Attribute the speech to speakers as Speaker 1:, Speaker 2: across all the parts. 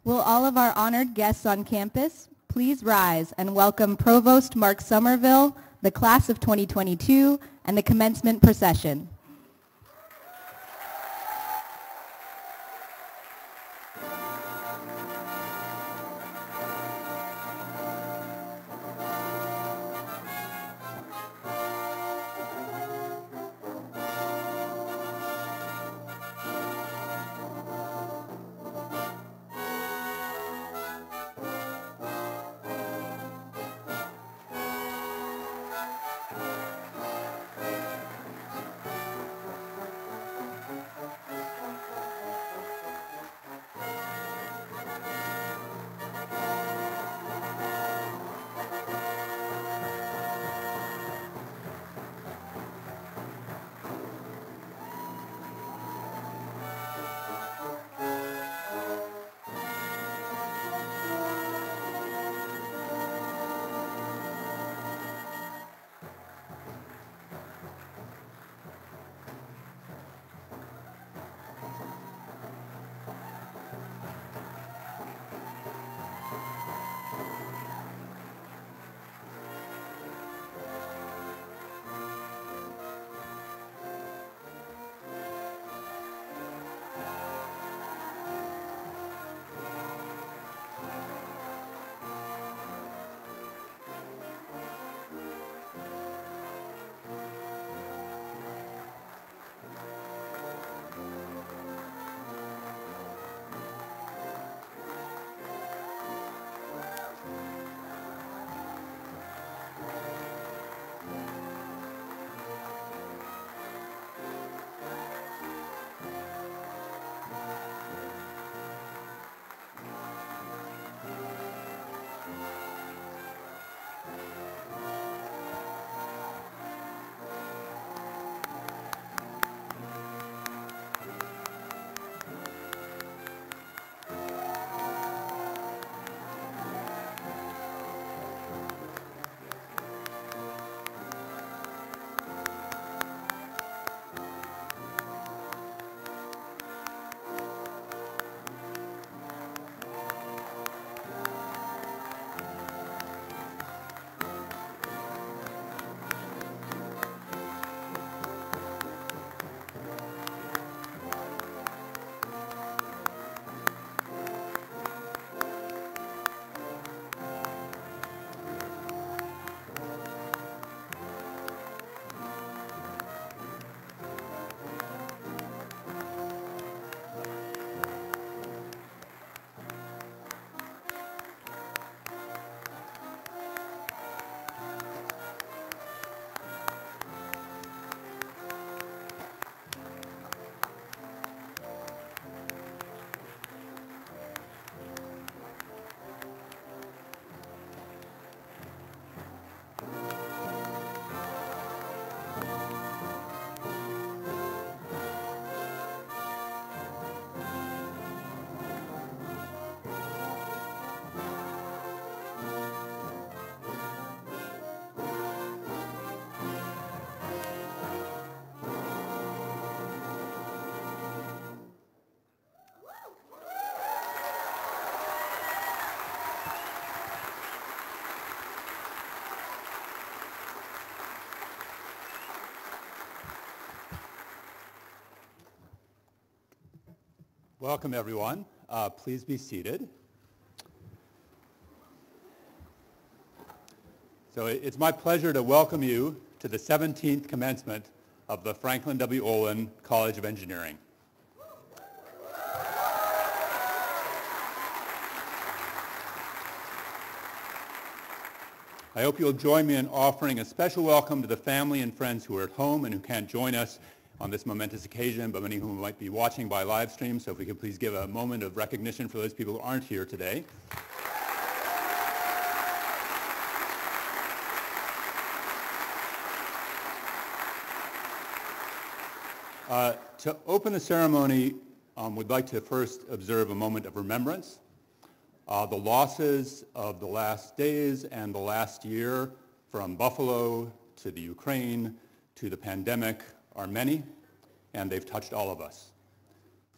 Speaker 1: Will all of our honored guests on campus please rise and welcome Provost Mark Somerville, the class of 2022, and the commencement procession.
Speaker 2: Welcome, everyone. Please be seated. So it's my pleasure to welcome you to the 17th commencement of the Franklin W. Olin College of Engineering. I hope you'll join me in offering a special welcome to the family and friends who are at home and who can't join us on this momentous occasion, but many who might be watching by live stream. So if we could please give a moment of recognition for those people who aren't here today. To open the ceremony, we'd like to first observe a moment of remembrance. The losses of the last days and the last year, from Buffalo to the Ukraine to the pandemic, are many, and they've touched all of us.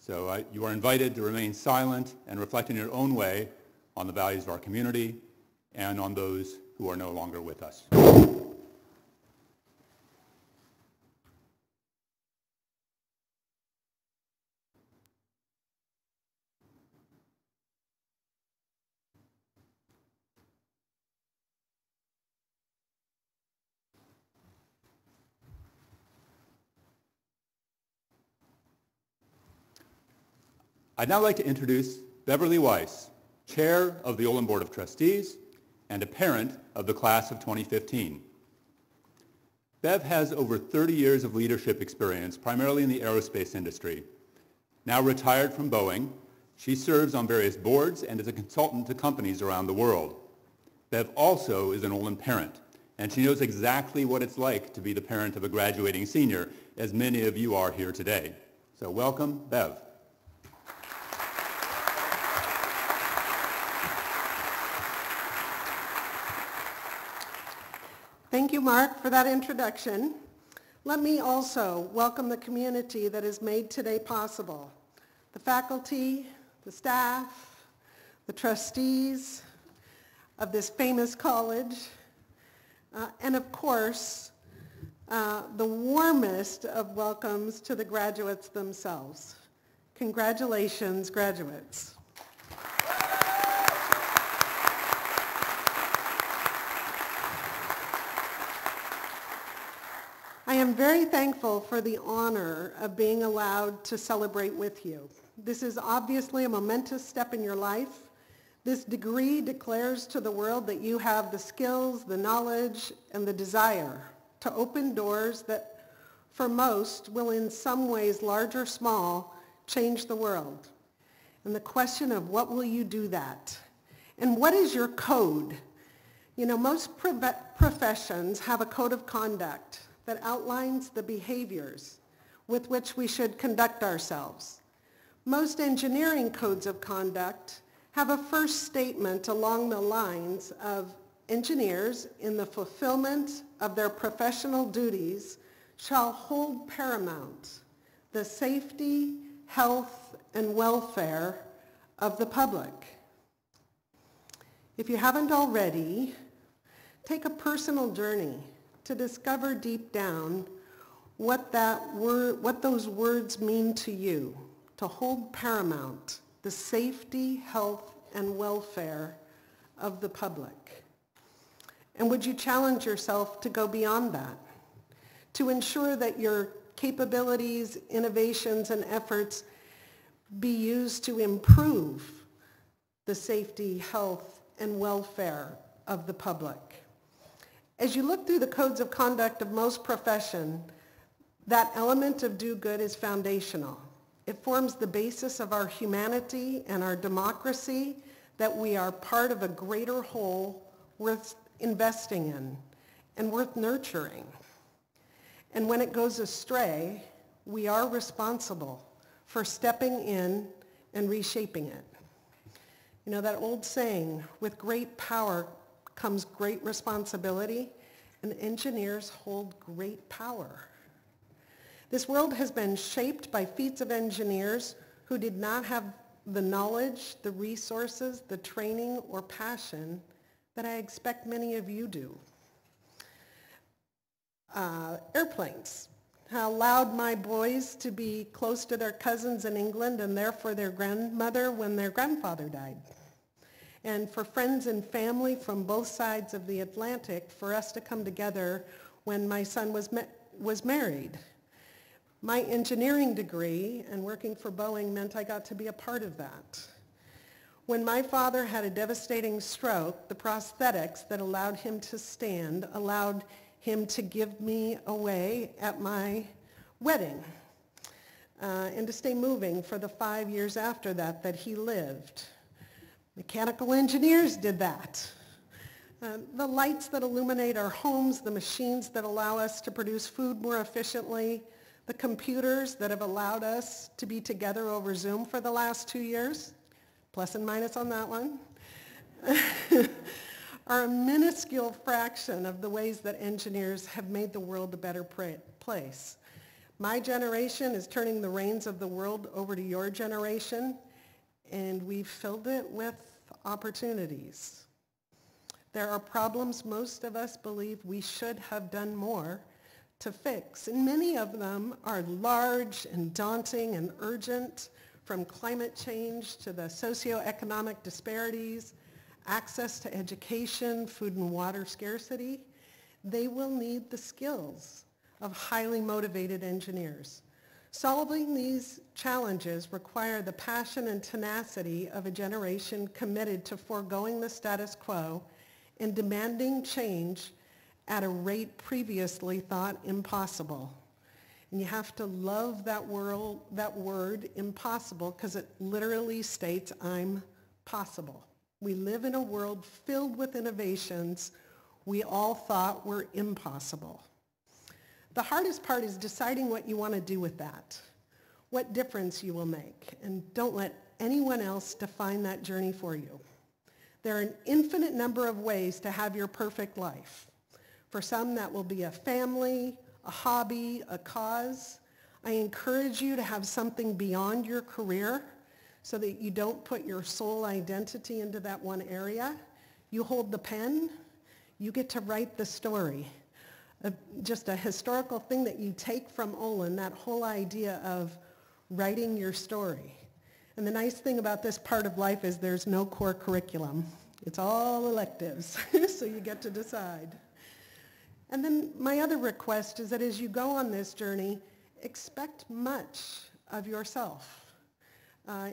Speaker 2: So you are invited to remain silent and reflect in your own way on the values of our community and on those who are no longer with us. I'd now like to introduce Beverly Weiss, Chair of the Olin Board of Trustees and a parent of the class of 2015. Bev has over 30 years of leadership experience, primarily in the aerospace industry. Now retired from Boeing, she serves on various boards and is a consultant to companies around the world. Bev also is an Olin parent, and she knows exactly what it's like to be the parent of a graduating senior, as many of you are here today. So welcome, Bev.
Speaker 3: Thank you, Mark, for that introduction. Let me also welcome the community that has made today possible. The faculty, the staff, the trustees of this famous college, and of course, the warmest of welcomes to the graduates themselves. Congratulations, graduates. I am very thankful for the honor of being allowed to celebrate with you. This is obviously a momentous step in your life. This degree declares to the world that you have the skills, the knowledge, and the desire to open doors that, for most, will in some ways, large or small, change the world. And the question of what will you do that? And what is your code? You know, most professions have a code of conduct that outlines the behaviors with which we should conduct ourselves. Most engineering codes of conduct have a first statement along the lines of engineers in the fulfillment of their professional duties shall hold paramount the safety, health, and welfare of the public. If you haven't already, take a personal journey to discover deep down what those words mean to you, to hold paramount the safety, health, and welfare of the public. And would you challenge yourself to go beyond that, to ensure that your capabilities, innovations, and efforts be used to improve the safety, health, and welfare of the public? As you look through the codes of conduct of most professions, that element of do good is foundational. It forms the basis of our humanity and our democracy, that we are part of a greater whole worth investing in and worth nurturing. And when it goes astray, we are responsible for stepping in and reshaping it. You know that old saying, with great power comes great responsibility, and engineers hold great power. This world has been shaped by feats of engineers who did not have the knowledge, the resources, the training, or passion that I expect many of you do. Airplanes allowed my boys to be close to their cousins in England and therefore their grandmother when their grandfather died. And for friends and family from both sides of the Atlantic, for us to come together when my son was married. My engineering degree and working for Boeing meant I got to be a part of that. When my father had a devastating stroke, the prosthetics that allowed him to stand allowed him to give me away at my wedding and to stay moving for the 5 years after that he lived. Mechanical engineers did that. The lights that illuminate our homes, the machines that allow us to produce food more efficiently, the computers that have allowed us to be together over Zoom for the last 2 years, plus and minus on that one, are a minuscule fraction of the ways that engineers have made the world a better place. My generation is turning the reins of the world over to your generation, and we've filled it with opportunities. There are problems most of us believe we should have done more to fix, and many of them are large and daunting and urgent, from climate change to the socioeconomic disparities, access to education, food and water scarcity. They will need the skills of highly motivated engineers. Solving these challenges require the passion and tenacity of a generation committed to foregoing the status quo and demanding change at a rate previously thought impossible. And you have to love that word impossible, because it literally states I'm possible. We live in a world filled with innovations we all thought were impossible. The hardest part is deciding what you want to do with that, what difference you will make, and don't let anyone else define that journey for you. There are an infinite number of ways to have your perfect life. For some, that will be a family, a hobby, a cause. I encourage you to have something beyond your career so that you don't put your sole identity into that one area. You hold the pen, you get to write the story. Just a historical thing that you take from Olin, that whole idea of writing your story. And the nice thing about this part of life is there's no core curriculum. It's all electives, so you get to decide. And then my other request is that as you go on this journey, expect much of yourself.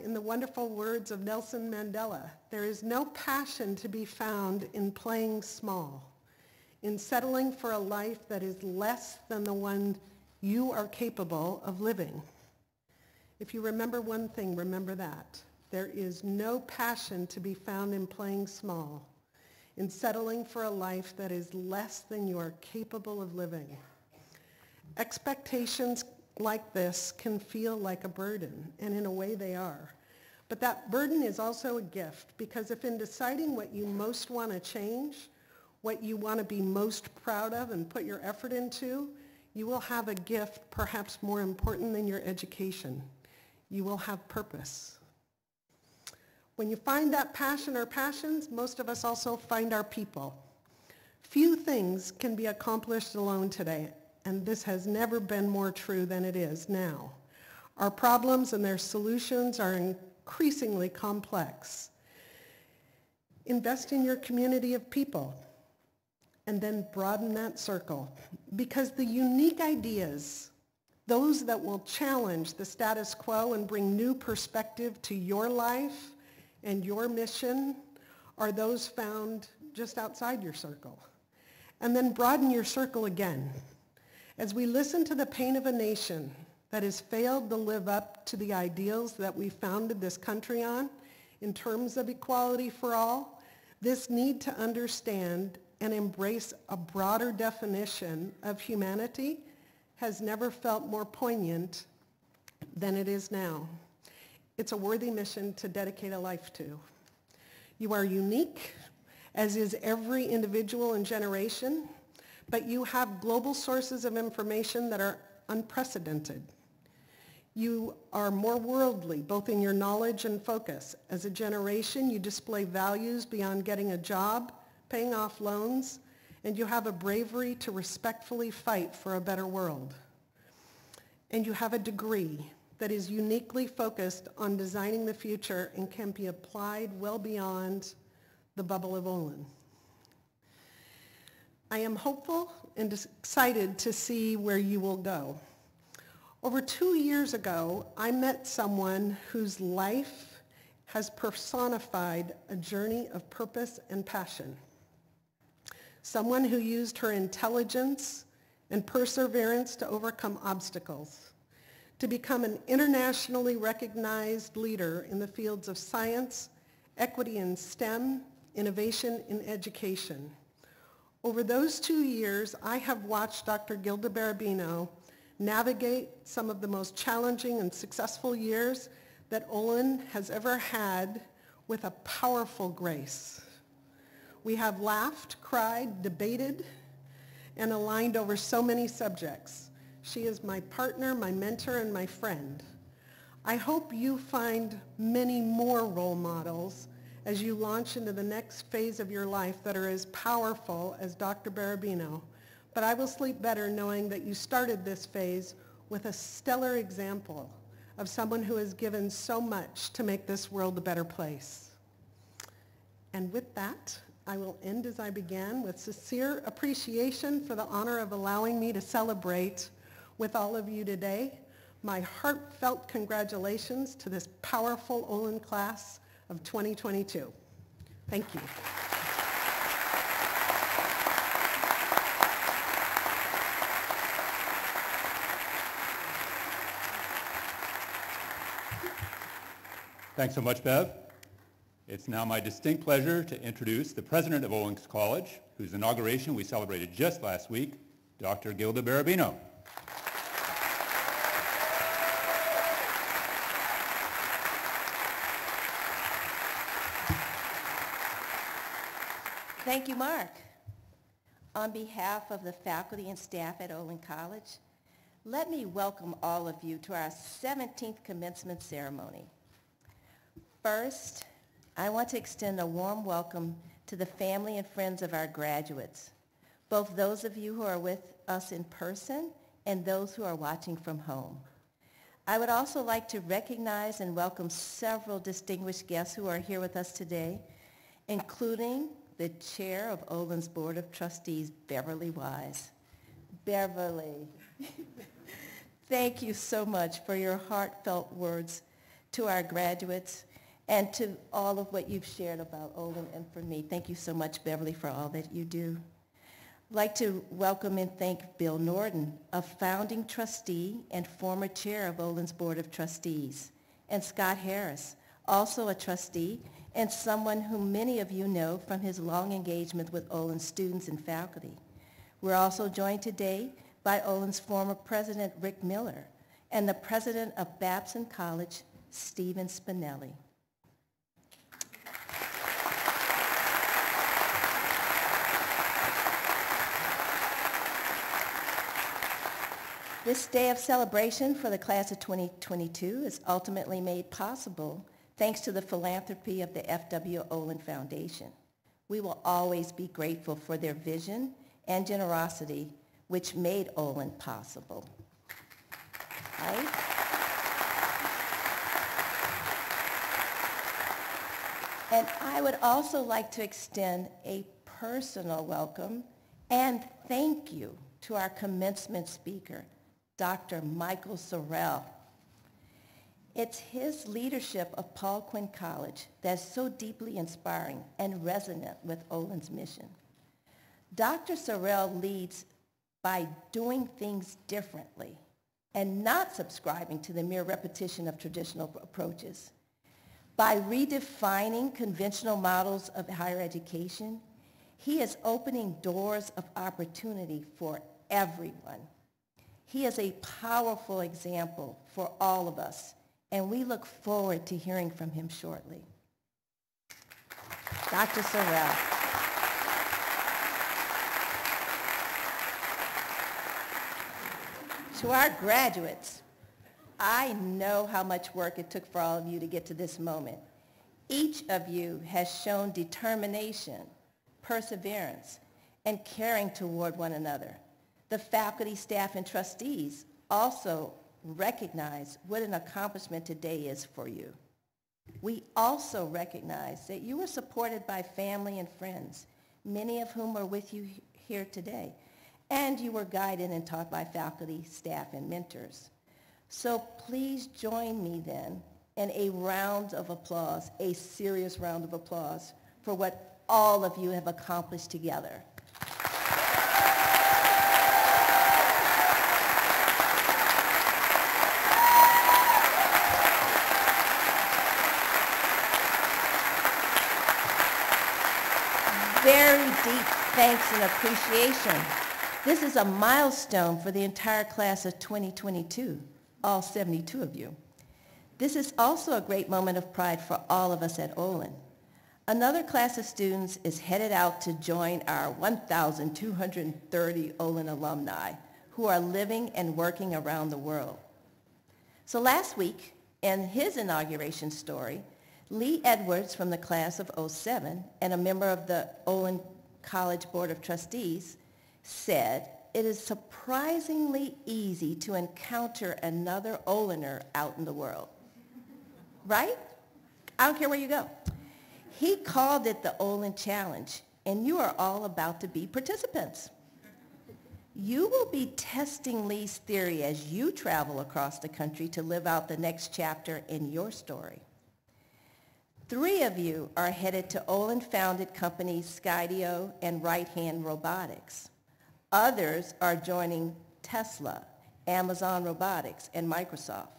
Speaker 3: In the wonderful words of Nelson Mandela, there is no passion to be found in playing small, in settling for a life that is less than the one you are capable of living. If you remember one thing, remember that. There is no passion to be found in playing small, in settling for a life that is less than you are capable of living. Expectations like this can feel like a burden, and in a way they are. But that burden is also a gift, because if in deciding what you most want to change, what you want to be most proud of and put your effort into, you will have a gift perhaps more important than your education. You will have purpose. When you find that passion or passions, most of us also find our people. Few things can be accomplished alone today, and this has never been more true than it is now. Our problems and their solutions are increasingly complex. Invest in your community of people, and then broaden that circle, because the unique ideas, those that will challenge the status quo and bring new perspective to your life and your mission, are those found just outside your circle. And then broaden your circle again. As we listen to the pain of a nation that has failed to live up to the ideals that we founded this country on in terms of equality for all, this need to understand and embrace a broader definition of humanity has never felt more poignant than it is now. It's a worthy mission to dedicate a life to. You are unique, as is every individual and generation, but you have global sources of information that are unprecedented. You are more worldly, both in your knowledge and focus. As a generation, you display values beyond getting a job, paying off loans, and you have a bravery to respectfully fight for a better world. And you have a degree that is uniquely focused on designing the future and can be applied well beyond the bubble of Olin. I am hopeful and excited to see where you will go. Over 2 years ago, I met someone whose life has personified a journey of purpose and passion. Someone who used her intelligence and perseverance to overcome obstacles, to become an internationally recognized leader in the fields of science, equity in STEM, innovation in education. Over those 2 years, I have watched Dr. Gilda Barabino navigate some of the most challenging and successful years that Olin has ever had with a powerful grace. We have laughed, cried, debated, and aligned over so many subjects. She is my partner, my mentor, and my friend. I hope you find many more role models as you launch into the next phase of your life that are as powerful as Dr. Barabino. But I will sleep better knowing that you started this phase with a stellar example of someone who has given so much to make this world a better place. And with that, I will end as I began with sincere appreciation for the honor of allowing me to celebrate with all of you today. My heartfelt congratulations to this powerful Olin class of 2022. Thank you.
Speaker 2: Thanks so much, Bev. It's now my distinct pleasure to introduce the president of Olin College, whose inauguration we celebrated just last week, Dr. Gilda Barabino.
Speaker 4: Thank you, Mark. On behalf of the faculty and staff at Olin College, let me welcome all of you to our 17th commencement ceremony. First, I want to extend a warm welcome to the family and friends of our graduates, both those of you who are with us in person and those who are watching from home. I would also like to recognize and welcome several distinguished guests who are here with us today, including the chair of Olin's Board of Trustees, Beverly Wise. Beverly, thank you so much for your heartfelt words to our graduates and to all of what you've shared about Olin and for me. Thank you so much, Beverly, for all that you do. I'd like to welcome and thank Bill Norton, a founding trustee and former chair of Olin's Board of Trustees, and Scott Harris, also a trustee and someone whom many of you know from his long engagement with Olin's students and faculty. We're also joined today by Olin's former president, Rick Miller, and the president of Babson College, Stephen Spinelli. This day of celebration for the class of 2022 is ultimately made possible thanks to the philanthropy of the F.W. Olin Foundation. We will always be grateful for their vision and generosity which made Olin possible. Right? And I would also like to extend a personal welcome and thank you to our commencement speaker, Dr. Michael Sorrell. It's his leadership of Paul Quinn College that's so deeply inspiring and resonant with Olin's mission. Dr. Sorrell leads by doing things differently and not subscribing to the mere repetition of traditional approaches. By redefining conventional models of higher education, he is opening doors of opportunity for everyone. He is a powerful example for all of us, and we look forward to hearing from him shortly. Dr. Sorrell. To our graduates, I know how much work it took for all of you to get to this moment. Each of you has shown determination, perseverance, and caring toward one another. The faculty, staff, and trustees also recognize what an accomplishment today is for you. We also recognize that you were supported by family and friends, many of whom are with you here today, and you were guided and taught by faculty, staff, and mentors. So please join me then in a round of applause, a serious round of applause for what all of you have accomplished together. Very deep thanks and appreciation. This is a milestone for the entire class of 2022, all 72 of you. This is also a great moment of pride for all of us at Olin. Another class of students is headed out to join our 1,230 Olin alumni who are living and working around the world. So last week, in his inauguration story, Lee Edwards from the class of '07 and a member of the Olin College Board of Trustees said, "It is surprisingly easy to encounter another Oliner out in the world." Right? I don't care where you go. He called it the Olin Challenge, and you are all about to be participants. You will be testing Lee's theory as you travel across the country to live out the next chapter in your story. 3 of you are headed to Olin-founded companies Skydio and Right Hand Robotics. Others are joining Tesla, Amazon Robotics, and Microsoft.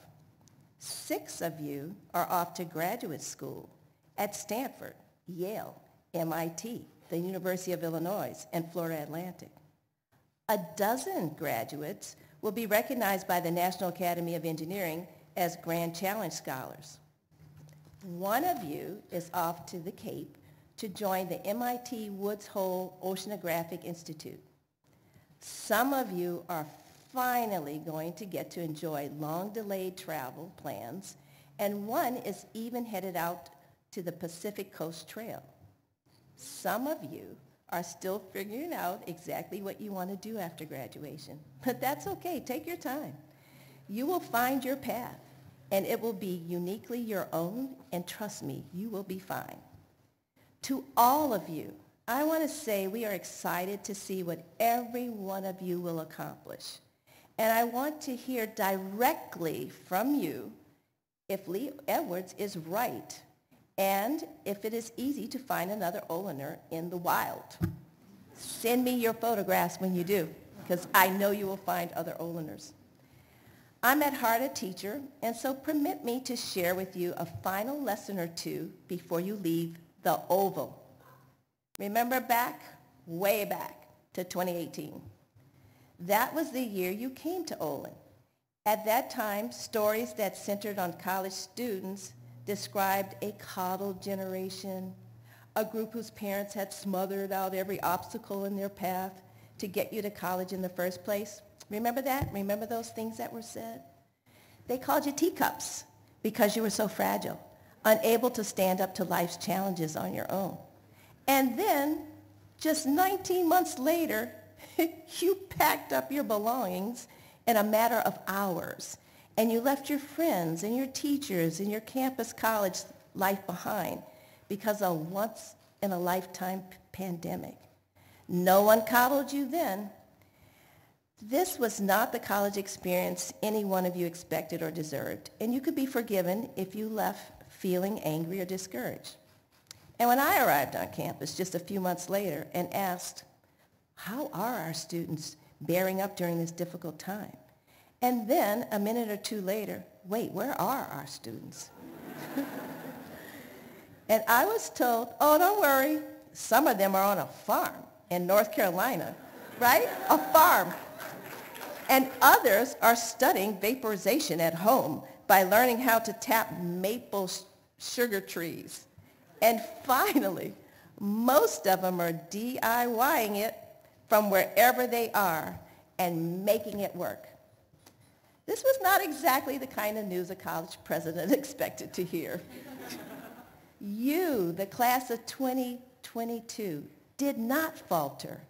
Speaker 4: 6 of you are off to graduate school at Stanford, Yale, MIT, the University of Illinois, and Florida Atlantic. A dozen graduates will be recognized by the National Academy of Engineering as Grand Challenge Scholars. 1 of you is off to the Cape to join the MIT Woods Hole Oceanographic Institute. Some of you are finally going to get to enjoy long-delayed travel plans, and 1 is even headed out to the Pacific Coast Trail. Some of you are still figuring out exactly what you want to do after graduation, but that's okay. Take your time. You will find your path, and it will be uniquely your own, and trust me, you will be fine. To all of you, I want to say we are excited to see what every one of you will accomplish. And I want to hear directly from you if Lee Edwards is right and if it is easy to find another Oliner in the wild. Send me your photographs when you do, because I know you will find other Oliners. I'm at heart a teacher, and so permit me to share with you a final lesson or 2 before you leave the Oval. Remember back, way back to 2018. That was the year you came to Olin. At that time, stories that centered on college students described a coddled generation, a group whose parents had smothered out every obstacle in their path to get you to college in the first place. Remember that? Remember those things that were said? They called you teacups because you were so fragile, unable to stand up to life's challenges on your own. And then, just 19 months later, you packed up your belongings in a matter of hours, and you left your friends and your teachers and your campus college life behind because of a once-in-a-lifetime pandemic. No one coddled you then. This was not the college experience any one of you expected or deserved, and you could be forgiven if you left feeling angry or discouraged. And when I arrived on campus just a few months later and asked, how are our students bearing up during this difficult time? And then a minute or 2 later, wait, where are our students? And I was told, oh, don't worry, some of them are on a farm in North Carolina, right? A farm. And others are studying vaporization at home by learning how to tap maple sugar trees. And finally, most of them are DIYing it from wherever they are and making it work. This was not exactly the kind of news a college president expected to hear. You, the class of 2022, did not falter.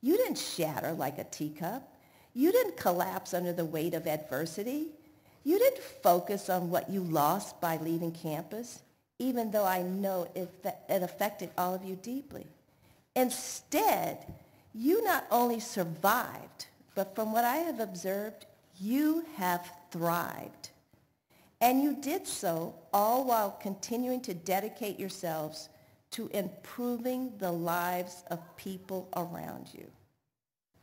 Speaker 4: You didn't shatter like a teacup. You didn't collapse under the weight of adversity. You didn't focus on what you lost by leaving campus, even though I know it affected all of you deeply. Instead, you not only survived, but from what I have observed, you have thrived. And you did so all while continuing to dedicate yourselves to improving the lives of people around you.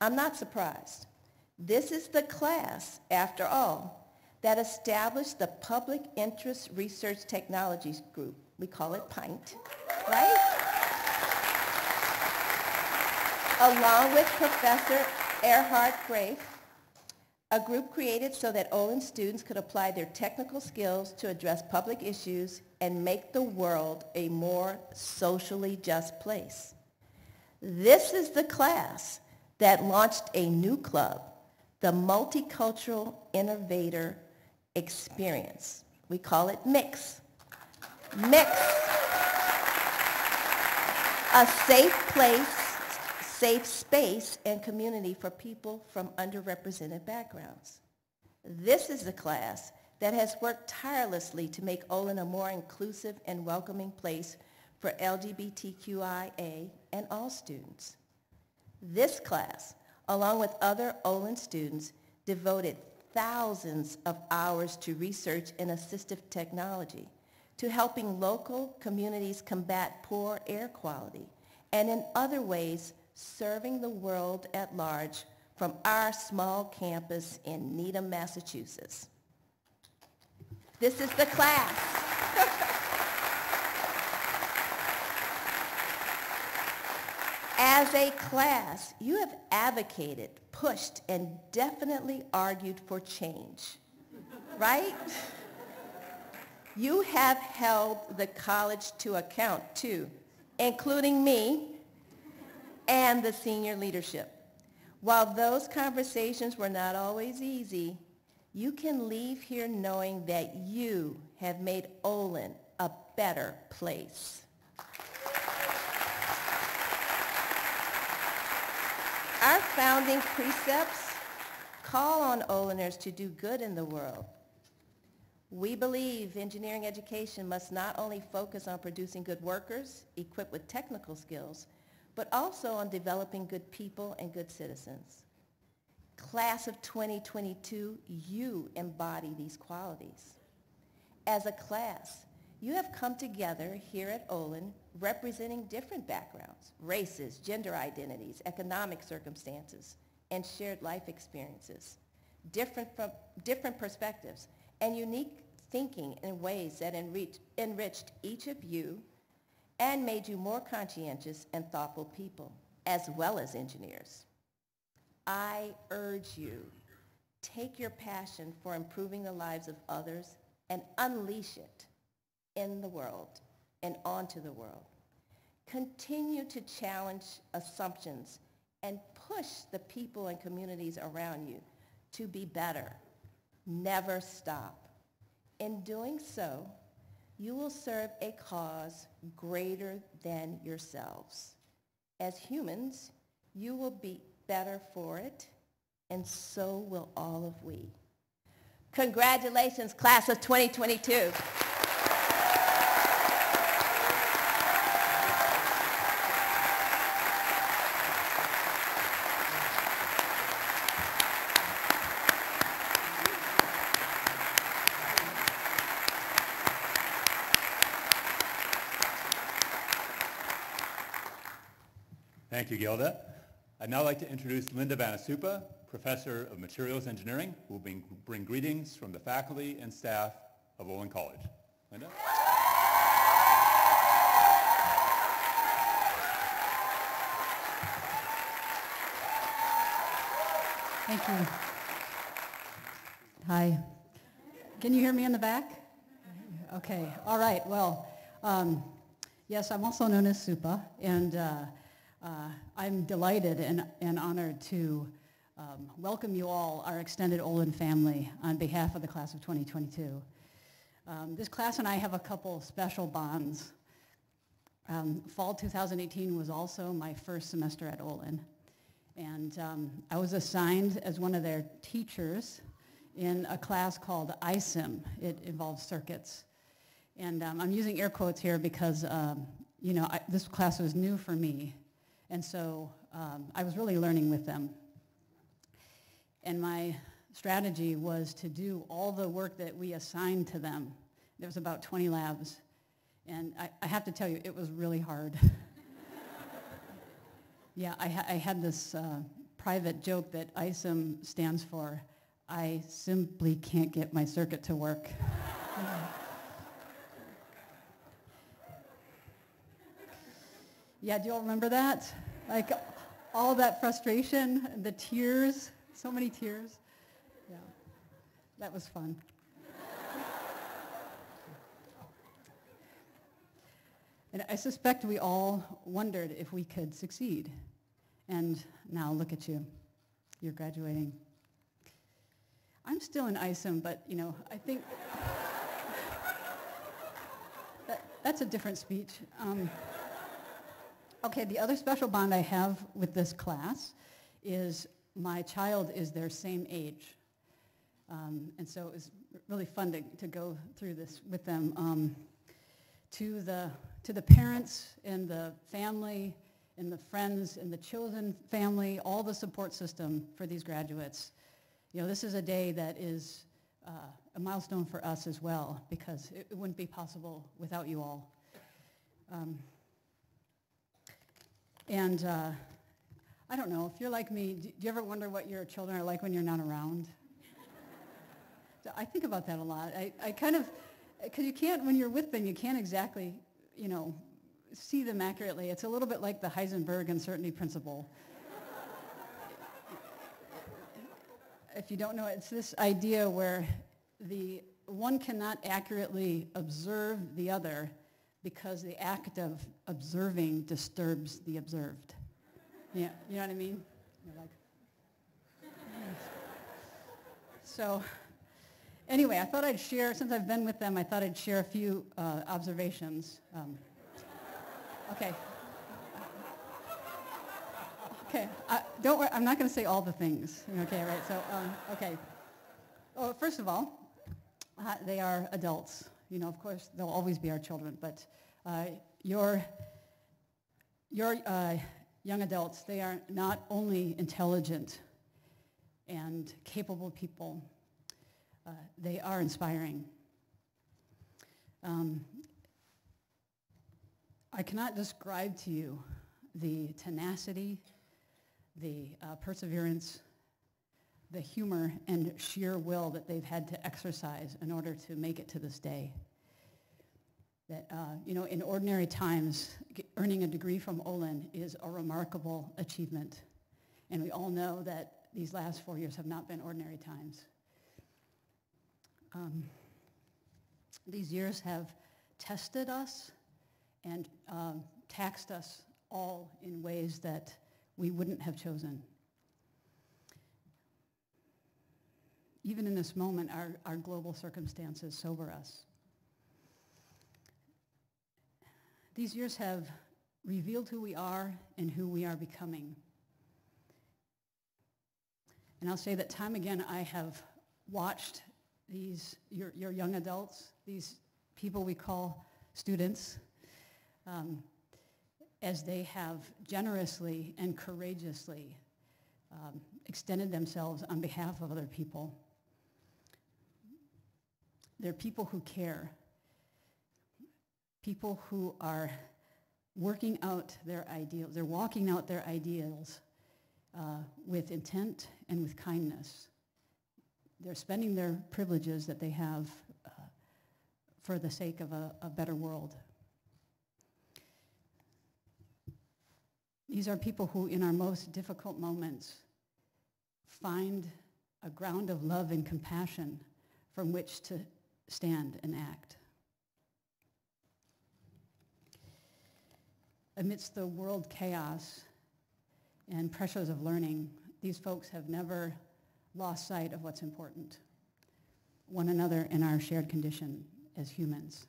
Speaker 4: I'm not surprised. This is the class, after all, that established the Public Interest Research Technologies Group. We call it PINT, right? Along with Professor Erhard Grafe, a group created so that Olin students could apply their technical skills to address public issues and make the world a more socially just place. This is the class that launched a new club, the Multicultural Innovator Experience. We call it MIX. MIX, a safe place, safe space and community for people from underrepresented backgrounds. This is the class that has worked tirelessly to make Olin a more inclusive and welcoming place for LGBTQIA and all students. This class, along with other Olin students, devoted thousands of hours to research in assistive technology, to helping local communities combat poor air quality, and in other ways serving the world at large from our small campus in Needham, Massachusetts. This is the class. As a class, you have advocated, pushed, and definitely argued for change, right? You have held the college to account too, including me and the senior leadership. While those conversations were not always easy, you can leave here knowing that you have made Olin a better place. Our founding precepts call on Oliners to do good in the world. We believe engineering education must not only focus on producing good workers equipped with technical skills, but also on developing good people and good citizens. Class of 2022, you embody these qualities. As a class, you have come together here at Olin representing different backgrounds, races, gender identities, economic circumstances, and shared life experiences, different perspectives, and unique thinking in ways that enriched each of you and made you more conscientious and thoughtful people, as well as engineers. I urge you, take your passion for improving the lives of others and unleash it in the world and onto the world. Continue to challenge assumptions and push the people and communities around you to be better. Never stop. In doing so, you will serve a cause greater than yourselves. As humans, you will be better for it, and so will all of we. Congratulations, class of 2022.
Speaker 2: Thank you, Gilda. I'd now like to introduce Linda Vanasupa, Professor of Materials Engineering, who will bring greetings from the faculty and staff of Olin College. Linda?
Speaker 5: Thank you. Hi. Can you hear me in the back? Okay. All right. Well, yes, I'm also known as Supa, and I'm delighted and honored to welcome you all, our extended Olin family, on behalf of the class of 2022. This class and I have a couple special bonds. Fall 2018 was also my first semester at Olin, and I was assigned as one of their teachers in a class called ISIM. It involves circuits. And I'm using air quotes here because this class was new for me. And so I was really learning with them. And my strategy was to do all the work that we assigned to them. There was about 20 labs. And I have to tell you, it was really hard. Yeah, I had this private joke that ISIM stands for, I simply can't get my circuit to work. Yeah, do you all remember that? Like all that frustration, the tears, so many tears. Yeah, that was fun. And I suspect we all wondered if we could succeed. And now look at you. You're graduating. I'm still in ISOM, but, I think that's a different speech. Okay, the other special bond I have with this class is my child is their same age. And so it was really fun to go through this with them. To the parents and the family and the friends and the chosen family, all the support system for these graduates. This is a day that is a milestone for us as well, because it wouldn't be possible without you all. I don't know, if you're like me, do you ever wonder what your children are like when you're not around? So I think about that a lot. I kind of, because you can't, when you're with them, you can't exactly, see them accurately. It's a little bit like the Heisenberg uncertainty principle. If you don't know, it's this idea where the one cannot accurately observe the other because the act of observing disturbs the observed. Yeah, you know what I mean? You're like, so anyway, I thought I'd share, since I've been with them, I thought I'd share a few observations. Okay. Okay, don't worry, I'm not going to say all the things. Okay, right, so, okay. Well, first of all, they are adults. Of course, they'll always be our children, but your young adults, they are not only intelligent and capable people, they are inspiring. I cannot describe to you the tenacity, the perseverance, the humor and sheer will that they've had to exercise in order to make it to this day. That, in ordinary times, earning a degree from Olin is a remarkable achievement. And we all know that these last 4 years have not been ordinary times. These years have tested us and taxed us all in ways that we wouldn't have chosen. Even in this moment, our global circumstances sober us. These years have revealed who we are and who we are becoming. And I'll say that time again, I have watched your young adults, these people we call students, as they have generously and courageously extended themselves on behalf of other people. They're people who care, people who are working out their ideals. They're walking out their ideals with intent and with kindness. They're spending their privileges that they have for the sake of a better world. These are people who, in our most difficult moments, find a ground of love and compassion from which to stand and act. Amidst the world chaos and pressures of learning, these folks have never lost sight of what's important, one another and our shared condition as humans.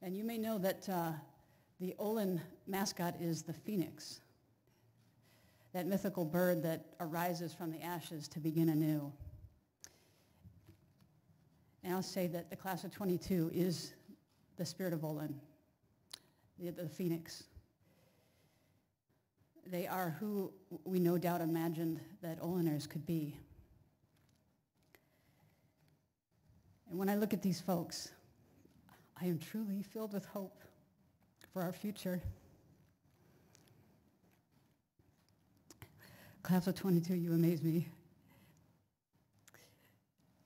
Speaker 5: And you may know that the Olin mascot is the phoenix, that mythical bird that arises from the ashes to begin anew. And I'll say that the class of 22 is the spirit of Olin, the phoenix. They are who we no doubt imagined that Oliners could be. And when I look at these folks, I am truly filled with hope for our future. Class of 22, you amaze me.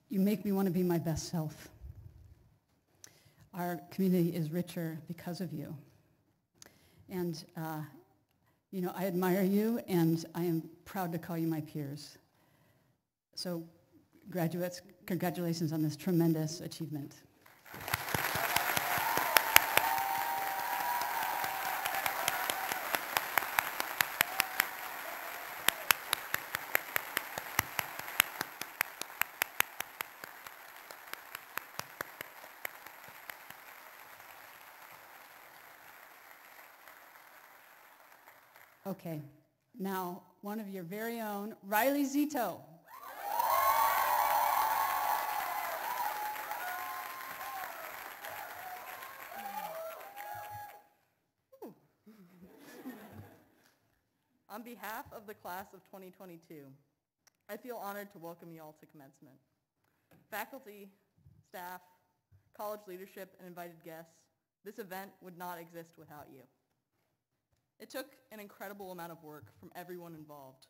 Speaker 5: You make me want to be my best self. Our community is richer because of you. And, I admire you, and I am proud to call you my peers. So, graduates, congratulations on this tremendous achievement. Okay, now one of your very own, Riley Zito.
Speaker 6: On behalf of the class of 2022, I feel honored to welcome you all to commencement. Faculty, staff, college leadership, and invited guests, this event would not exist without you. It took an incredible amount of work from everyone involved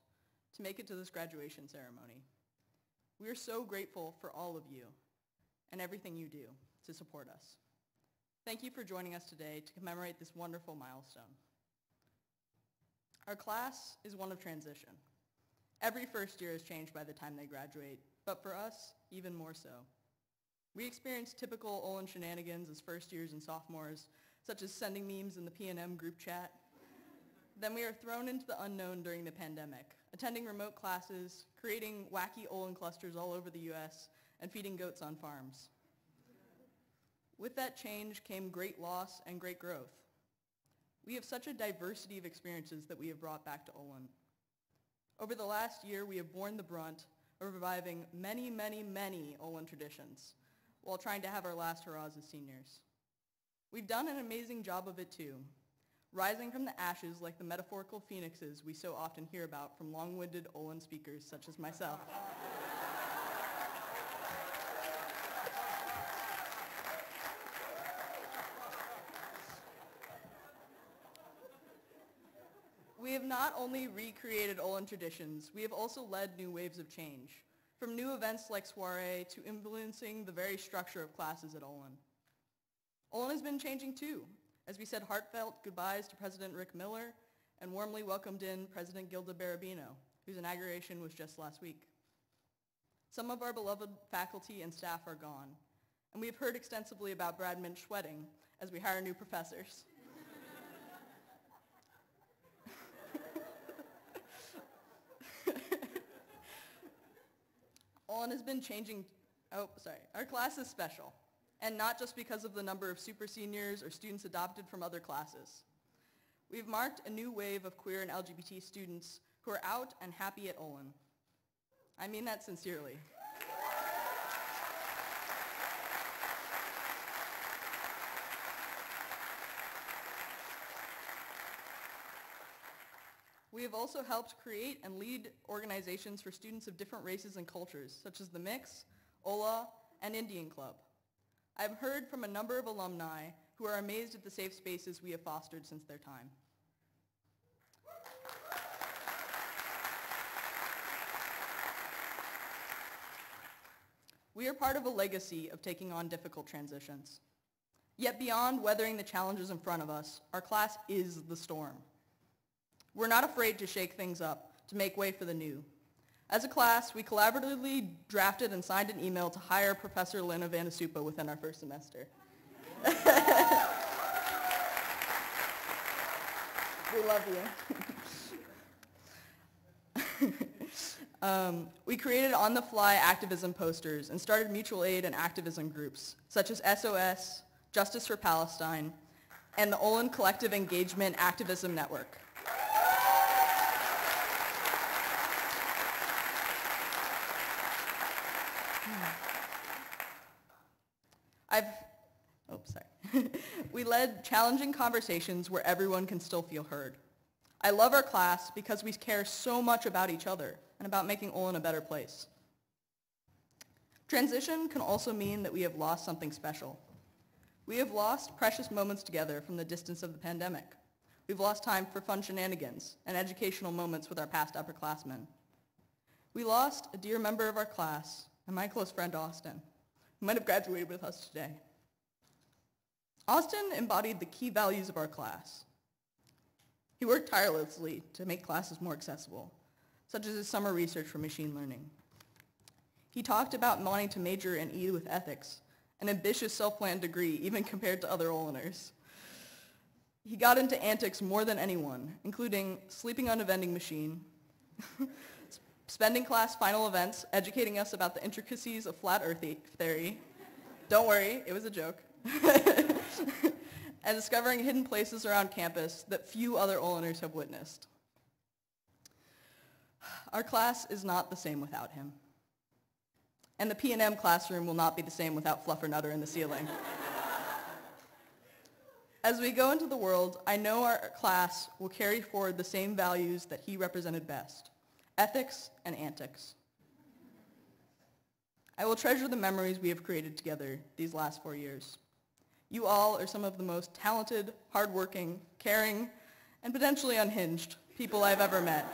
Speaker 6: to make it to this graduation ceremony. We are so grateful for all of you and everything you do to support us. Thank you for joining us today to commemorate this wonderful milestone. Our class is one of transition. Every first year is changed by the time they graduate, but for us, even more so. We experience typical Olin shenanigans as first years and sophomores, such as sending memes in the P&M group chat. Then we are thrown into the unknown during the pandemic, attending remote classes, creating wacky Olin clusters all over the US, and feeding goats on farms. With that change came great loss and great growth. We have such a diversity of experiences that we have brought back to Olin. Over the last year, we have borne the brunt of reviving many, many, many Olin traditions while trying to have our last hurrahs as seniors. We've done an amazing job of it too, rising from the ashes like the metaphorical phoenixes we so often hear about from long-winded Olin speakers such as myself. We have not only recreated Olin traditions, we have also led new waves of change, from new events like soiree to influencing the very structure of classes at Olin. Olin has been changing too, as we said heartfelt goodbyes to President Rick Miller and warmly welcomed in President Gilda Berabino, whose inauguration was just last week. Some of our beloved faculty and staff are gone, and we have heard extensively about Brad Minch's wedding as we hire new professors. Olin has been changing, our class is special, and not just because of the number of super seniors or students adopted from other classes. We've marked a new wave of queer and LGBT students who are out and happy at Olin. I mean that sincerely. We have also helped create and lead organizations for students of different races and cultures, such as the Mix, OLA, and Indian Club. I've heard from a number of alumni who are amazed at the safe spaces we have fostered since their time. We are part of a legacy of taking on difficult transitions. Yet beyond weathering the challenges in front of us, our class is the storm. We're not afraid to shake things up, to make way for the new. As a class, we collaboratively drafted and signed an email to hire Professor Olin Vanasupa within our first semester. We love you. We created on-the-fly activism posters and started mutual aid and activism groups, such as SOS, Justice for Palestine, and the Olin Collective Engagement Activism Network. We led challenging conversations where everyone can still feel heard. I love our class because we care so much about each other and about making Olin a better place. Transition can also mean that we have lost something special. We have lost precious moments together from the distance of the pandemic. We've lost time for fun shenanigans and educational moments with our past upperclassmen. We lost a dear member of our class and my close friend Austin, who might have graduated with us today. Austin embodied the key values of our class. He worked tirelessly to make classes more accessible, such as his summer research for machine learning. He talked about wanting to major in E with ethics, an ambitious self-planned degree even compared to other Oliners. He got into antics more than anyone, including sleeping on a vending machine, spending class final events educating us about the intricacies of flat earth theory. Don't worry, it was a joke. And discovering hidden places around campus that few other Oliners have witnessed. Our class is not the same without him. And the P&M classroom will not be the same without Fluffernutter in the ceiling. As we go into the world, I know our class will carry forward the same values that he represented best: ethics and antics. I will treasure the memories we have created together these last 4 years. You all are some of the most talented, hardworking, caring, and potentially unhinged people I've ever met.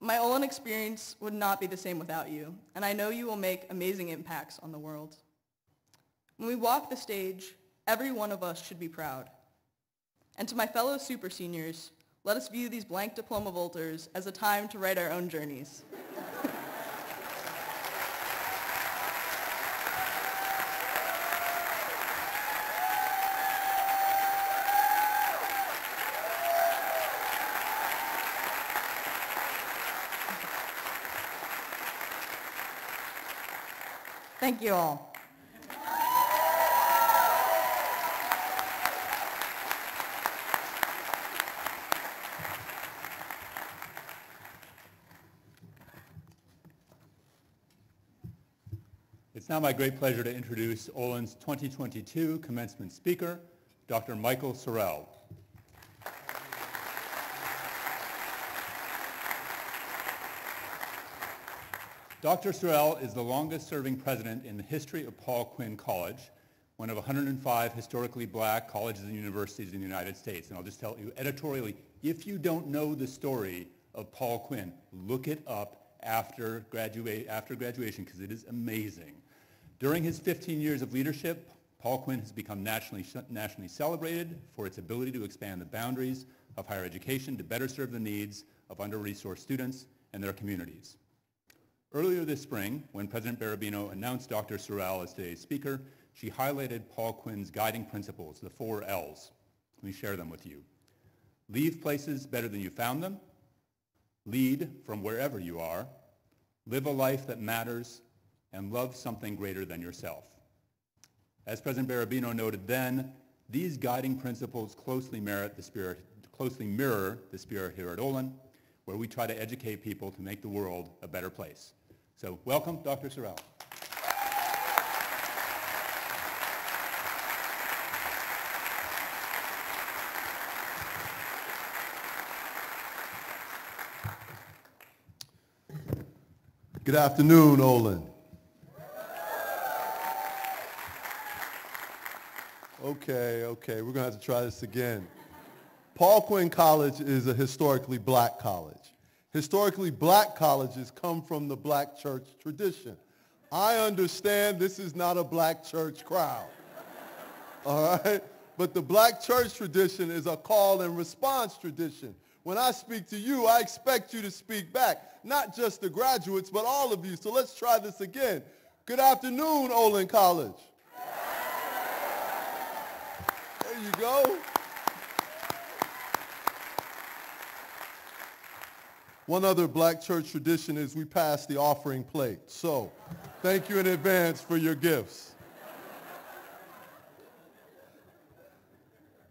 Speaker 6: My Olin experience would not be the same without you, and I know you will make amazing impacts on the world. When we walk the stage, every one of us should be proud. And to my fellow super seniors, let us view these blank diploma vaulters as a time to write our own journeys. Thank you all.
Speaker 2: It's now my great pleasure to introduce Olin's 2022 commencement speaker, Dr. Michael Sorrell. Dr. Sorrell is the longest-serving president in the history of Paul Quinn College, one of 105 historically black colleges and universities in the United States. And I'll just tell you editorially, if you don't know the story of Paul Quinn, look it up after graduation, because it is amazing. During his 15 years of leadership, Paul Quinn has become nationally celebrated for its ability to expand the boundaries of higher education to better serve the needs of under-resourced students and their communities. Earlier this spring, when President Barabino announced Dr. Sorrell as today's speaker, she highlighted Paul Quinn's guiding principles, the 4 L's. Let me share them with you. Leave places better than you found them. Lead from wherever you are. Live a life that matters. And love something greater than yourself. As President Barabino noted then, these guiding principles closely mirror the spirit here at Olin, where we try to educate people to make the world a better place. So welcome, Dr. Sorrell.
Speaker 7: Good afternoon, Olin. Okay, we're going to have to try this again. Paul Quinn College is a historically black college. Historically black colleges come from the black church tradition. I understand this is not a black church crowd, all right? But the black church tradition is a call and response tradition. When I speak to you, I expect you to speak back, not just the graduates, but all of you. So let's try this again. Good afternoon, Olin College. There you go. One other black church tradition is we pass the offering plate. So thank you in advance for your gifts.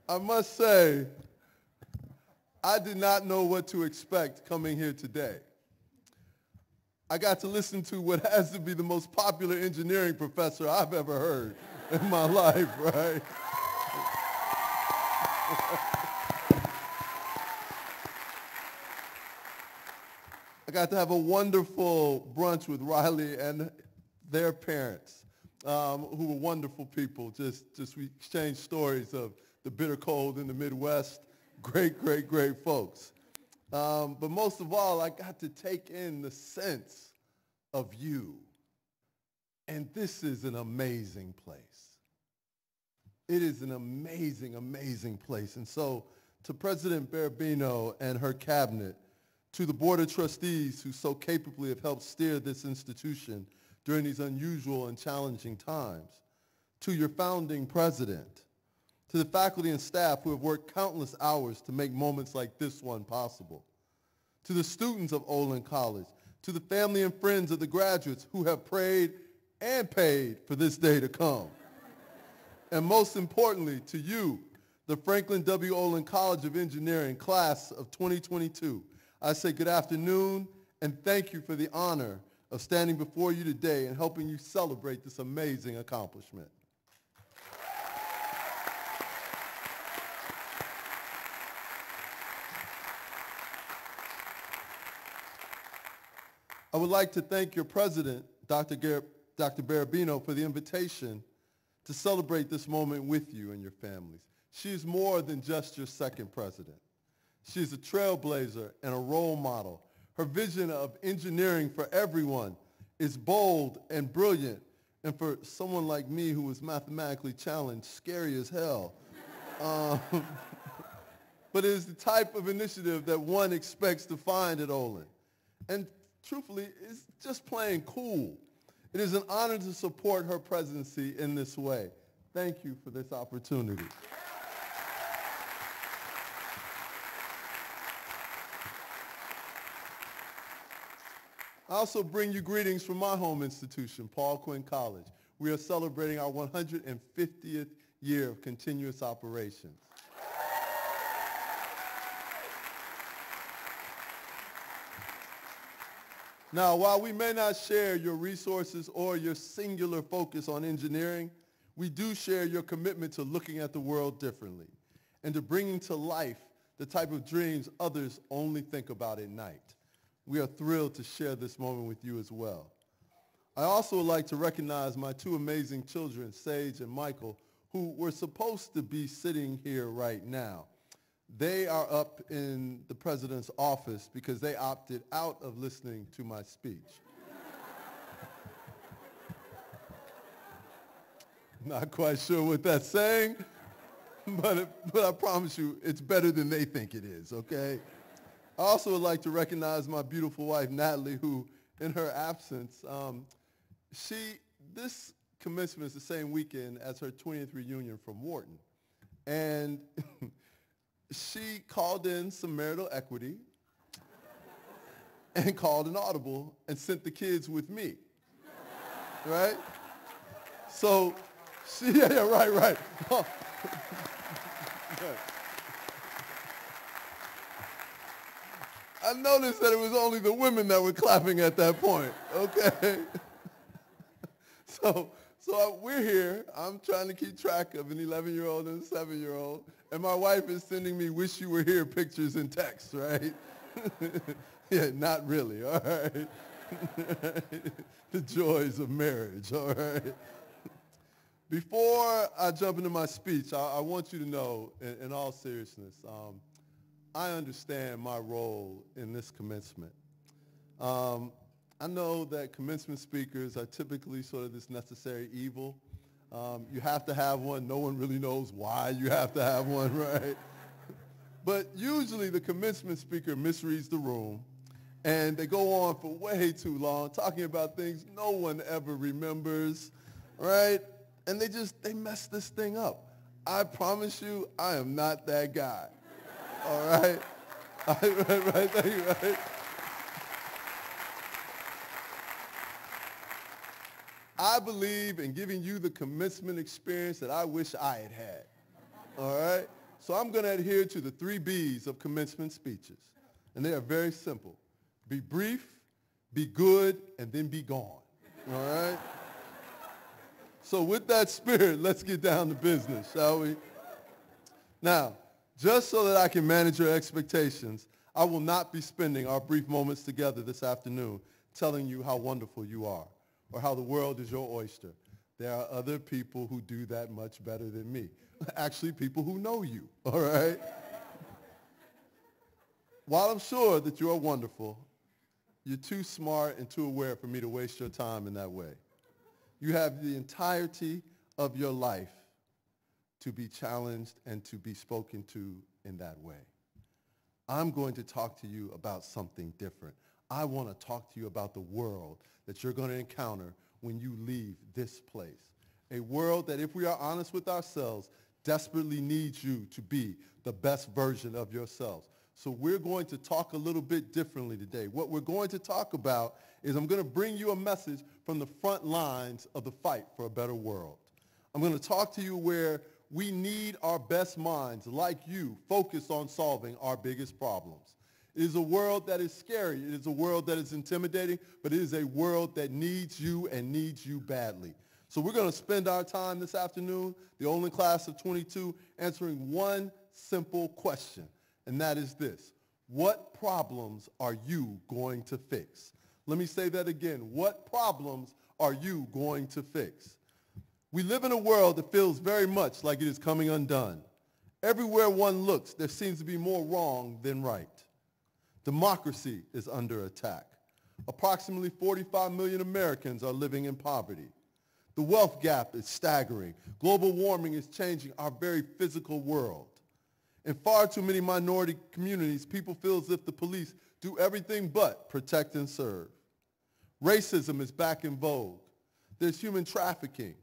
Speaker 7: I must say, I did not know what to expect coming here today. I got to listen to what has to be the most popular engineering professor I've ever heard in my life, right? I got to have a wonderful brunch with Riley and their parents, who were wonderful people. Just we exchanged stories of the bitter cold in the Midwest. Great folks. But most of all, I got to take in the sense of you. And this is an amazing place. It is an amazing place. And so to President Barabino and her cabinet, to the Board of Trustees who so capably have helped steer this institution during these unusual and challenging times, to your founding president, to the faculty and staff who have worked countless hours to make moments like this one possible, to the students of Olin College, to the family and friends of the graduates who have prayed and paid for this day to come, and most importantly, to you, the Franklin W. Olin College of Engineering, class of 2022. I say good afternoon and thank you for the honor of standing before you today and helping you celebrate this amazing accomplishment. I would like to thank your president, Dr. Barabino, for the invitation to celebrate this moment with you and your families. She is more than just your second president. She is a trailblazer and a role model. Her vision of engineering for everyone is bold and brilliant, and for someone like me who was mathematically challenged, scary as hell. But it is the type of initiative that one expects to find at Olin. And truthfully, it's just plain cool. It is an honor to support her presidency in this way. Thank you for this opportunity. I also bring you greetings from my home institution, Paul Quinn College. We are celebrating our 150th year of continuous operations. Now, while we may not share your resources or your singular focus on engineering, we do share your commitment to looking at the world differently and to bringing to life the type of dreams others only think about at night. We are thrilled to share this moment with you as well. I also would like to recognize my two amazing children, Sage and Michael, who were supposed to be sitting here right now. They are up in the president's office because they opted out of listening to my speech. Not quite sure what that's saying, but I promise you it's better than they think it is, okay? I also would like to recognize my beautiful wife, Natalie, who, in her absence, this commencement is the same weekend as her 20th reunion from Wharton. And she called in some marital equity and called an audible and sent the kids with me, right? So right. I noticed that it was only the women that were clapping at that point, okay? So we're here. I'm trying to keep track of an 11-year-old and a 7-year-old, and my wife is sending me wish you were here pictures and text, right? Yeah, not really, all right? The joys of marriage, all right? Before I jump into my speech, I want you to know, in all seriousness, I understand my role in this commencement. I know that commencement speakers are typically sort of this necessary evil. You have to have one. No one really knows why you have to have one, right? But usually the commencement speaker misreads the room, and they go on for way too long talking about things no one ever remembers, right? And they mess this thing up. I promise you, I am not that guy. All right? Right, thank you, right? I believe in giving you the commencement experience that I wish I had had. All right? So I'm going to adhere to the 3 B's of commencement speeches. And they are very simple. Be brief, be good, and then be gone. All right? So with that spirit, let's get down to business, shall we? Now, just so that I can manage your expectations, I will not be spending our brief moments together this afternoon telling you how wonderful you are or how the world is your oyster. There are other people who do that much better than me. Actually, people who know you, all right? While I'm sure that you are wonderful, you're too smart and too aware for me to waste your time in that way. You have the entirety of your life to be challenged and to be spoken to in that way. I'm going to talk to you about something different. I want to talk to you about the world that you're going to encounter when you leave this place. A world that, if we are honest with ourselves, desperately needs you to be the best version of yourselves. So we're going to talk a little bit differently today. What we're going to talk about is I'm going to bring you a message from the front lines of the fight for a better world. I'm going to talk to you where we need our best minds like you focused on solving our biggest problems. It is a world that is scary. It is a world that is intimidating, but it is a world that needs you and needs you badly. So we're going to spend our time this afternoon, the Olin class of 22, answering one simple question, and that is this. What problems are you going to fix? Let me say that again. What problems are you going to fix? We live in a world that feels very much like it is coming undone. Everywhere one looks, there seems to be more wrong than right. Democracy is under attack. Approximately 45 million Americans are living in poverty. The wealth gap is staggering. Global warming is changing our very physical world. In far too many minority communities, people feel as if the police do everything but protect and serve. Racism is back in vogue. There's human trafficking.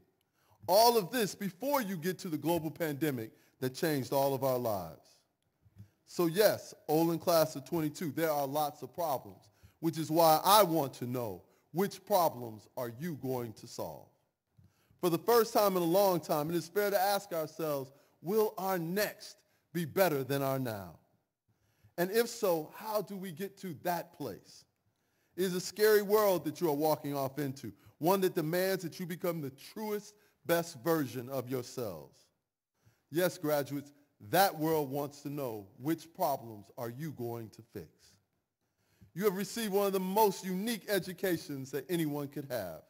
Speaker 7: All of this before you get to the global pandemic that changed all of our lives. So yes, Olin class of 22, there are lots of problems, which is why I want to know, which problems are you going to solve? For the first time in a long time, it is fair to ask ourselves, will our next be better than our now? And if so, how do we get to that place? It is a scary world that you are walking off into, one that demands that you become the truest, best version of yourselves. Yes, graduates, that world wants to know, which problems are you going to fix? You have received one of the most unique educations that anyone could have.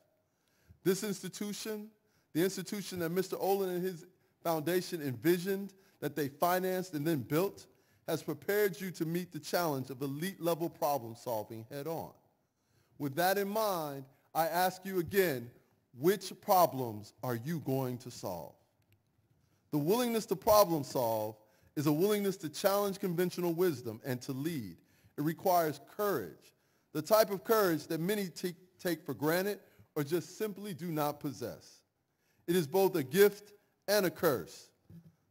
Speaker 7: This institution, the institution that Mr. Olin and his foundation envisioned, that they financed and then built, has prepared you to meet the challenge of elite-level problem solving head on. With that in mind, I ask you again, which problems are you going to solve? The willingness to problem solve is a willingness to challenge conventional wisdom and to lead. It requires courage, the type of courage that many take for granted or just simply do not possess. It is both a gift and a curse.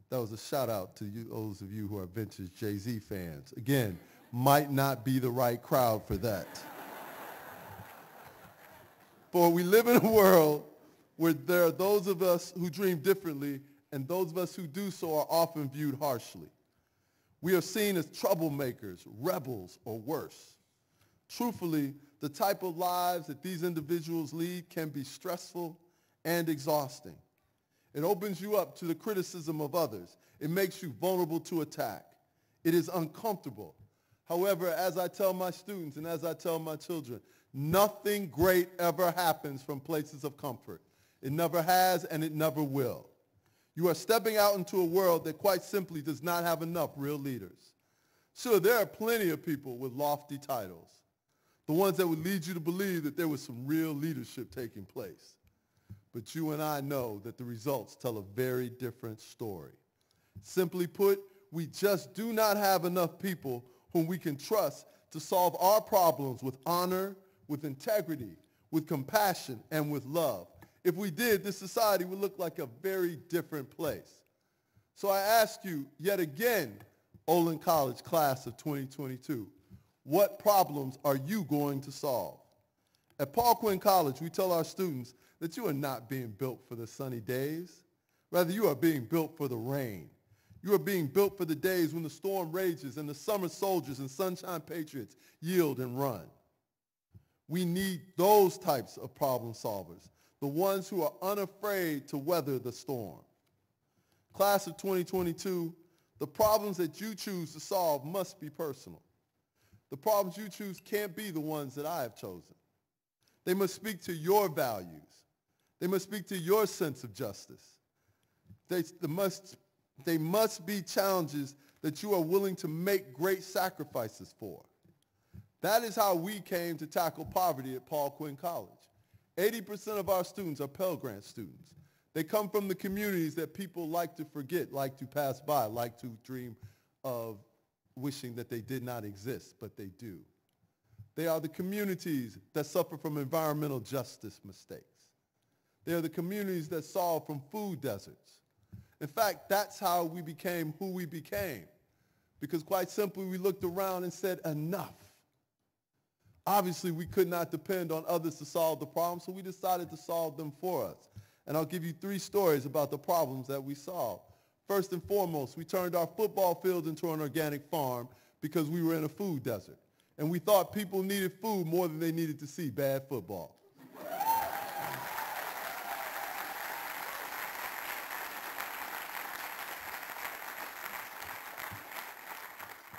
Speaker 7: That was a shout out to you, those of you who are vintage Jay-Z fans. Again, might not be the right crowd for that. For we live in a world where there are those of us who dream differently, and those of us who do so are often viewed harshly. We are seen as troublemakers, rebels, or worse. Truthfully, the type of lives that these individuals lead can be stressful and exhausting. It opens you up to the criticism of others. It makes you vulnerable to attack. It is uncomfortable. However, as I tell my students and as I tell my children, nothing great ever happens from places of comfort. It never has and it never will. You are stepping out into a world that quite simply does not have enough real leaders. Sure, there are plenty of people with lofty titles, the ones that would lead you to believe that there was some real leadership taking place. But you and I know that the results tell a very different story. Simply put, we just do not have enough people whom we can trust to solve our problems with honor, with integrity, with compassion, and with love. If we did, this society would look like a very different place. So I ask you yet again, Olin College class of 2022, what problems are you going to solve? At Paul Quinn College, we tell our students that you are not being built for the sunny days. Rather, you are being built for the rain. You are being built for the days when the storm rages and the summer soldiers and sunshine patriots yield and run. We need those types of problem solvers, the ones who are unafraid to weather the storm. Class of 2022, the problems that you choose to solve must be personal. The problems you choose can't be the ones that I have chosen. They must speak to your values. They must speak to your sense of justice. They must be challenges that you are willing to make great sacrifices for. That is how we came to tackle poverty at Paul Quinn College. 80% of our students are Pell Grant students. They come from the communities that people like to forget, like to pass by, like to dream of wishing that they did not exist, but they do. They are the communities that suffer from environmental justice mistakes. They are the communities that solve from food deserts. In fact, that's how we became who we became. Because quite simply, we looked around and said, enough. Obviously, we could not depend on others to solve the problem, so we decided to solve them for us. And I'll give you 3 stories about the problems that we solved. First and foremost, we turned our football fields into an organic farm because we were in a food desert. And we thought people needed food more than they needed to see bad football.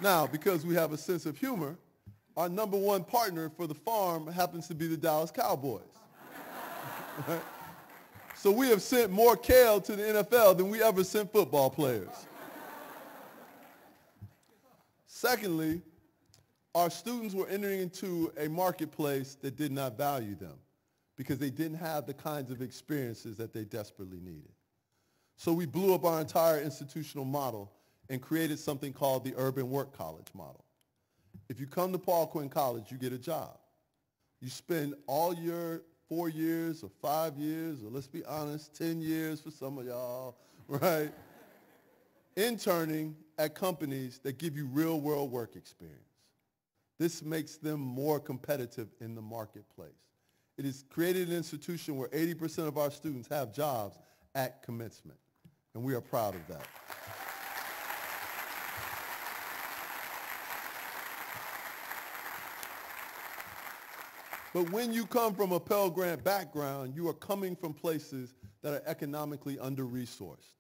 Speaker 7: Now, because we have a sense of humor, our number one partner for the farm happens to be the Dallas Cowboys. Right? So we have sent more kale to the NFL than we ever sent football players. Secondly, our students were entering into a marketplace that did not value them because they didn't have the kinds of experiences that they desperately needed. So we blew up our entire institutional model and created something called the Urban Work College model. If you come to Paul Quinn College, you get a job. You spend all your 4 years or 5 years, or let's be honest, 10 years for some of y'all, right? Interning at companies that give you real world work experience. This makes them more competitive in the marketplace. It has created an institution where 80% of our students have jobs at commencement, and we are proud of that. But when you come from a Pell Grant background, you are coming from places that are economically under-resourced.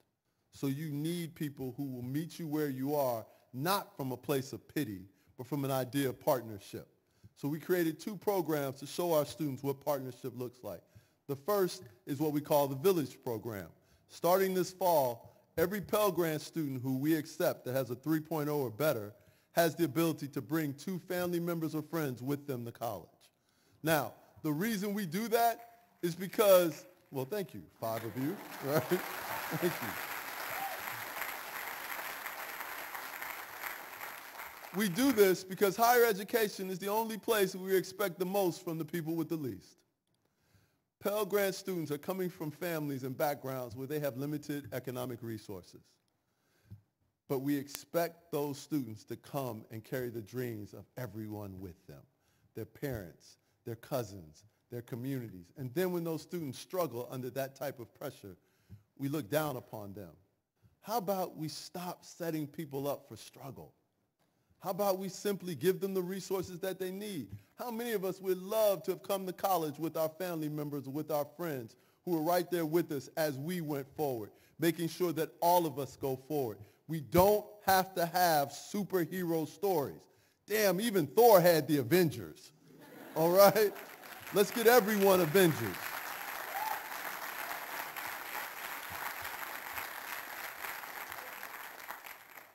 Speaker 7: So you need people who will meet you where you are, not from a place of pity, but from an idea of partnership. So we created 2 programs to show our students what partnership looks like. The first is what we call the Village Program. Starting this fall, every Pell Grant student who we accept that has a 3.0 or better has the ability to bring 2 family members or friends with them to college. Now, the reason we do that is because, well, thank you, 5 of you, right? Thank you. We do this because higher education is the only place we expect the most from the people with the least. Pell Grant students are coming from families and backgrounds where they have limited economic resources. But we expect those students to come and carry the dreams of everyone with them, their parents, their cousins, their communities. And then when those students struggle under that type of pressure, we look down upon them. How about we stop setting people up for struggle? How about we simply give them the resources that they need? How many of us would love to have come to college with our family members or with our friends who were right there with us as we went forward, making sure that all of us go forward? We don't have to have superhero stories. Damn, even Thor had the Avengers. All right? Let's get everyone Avengers.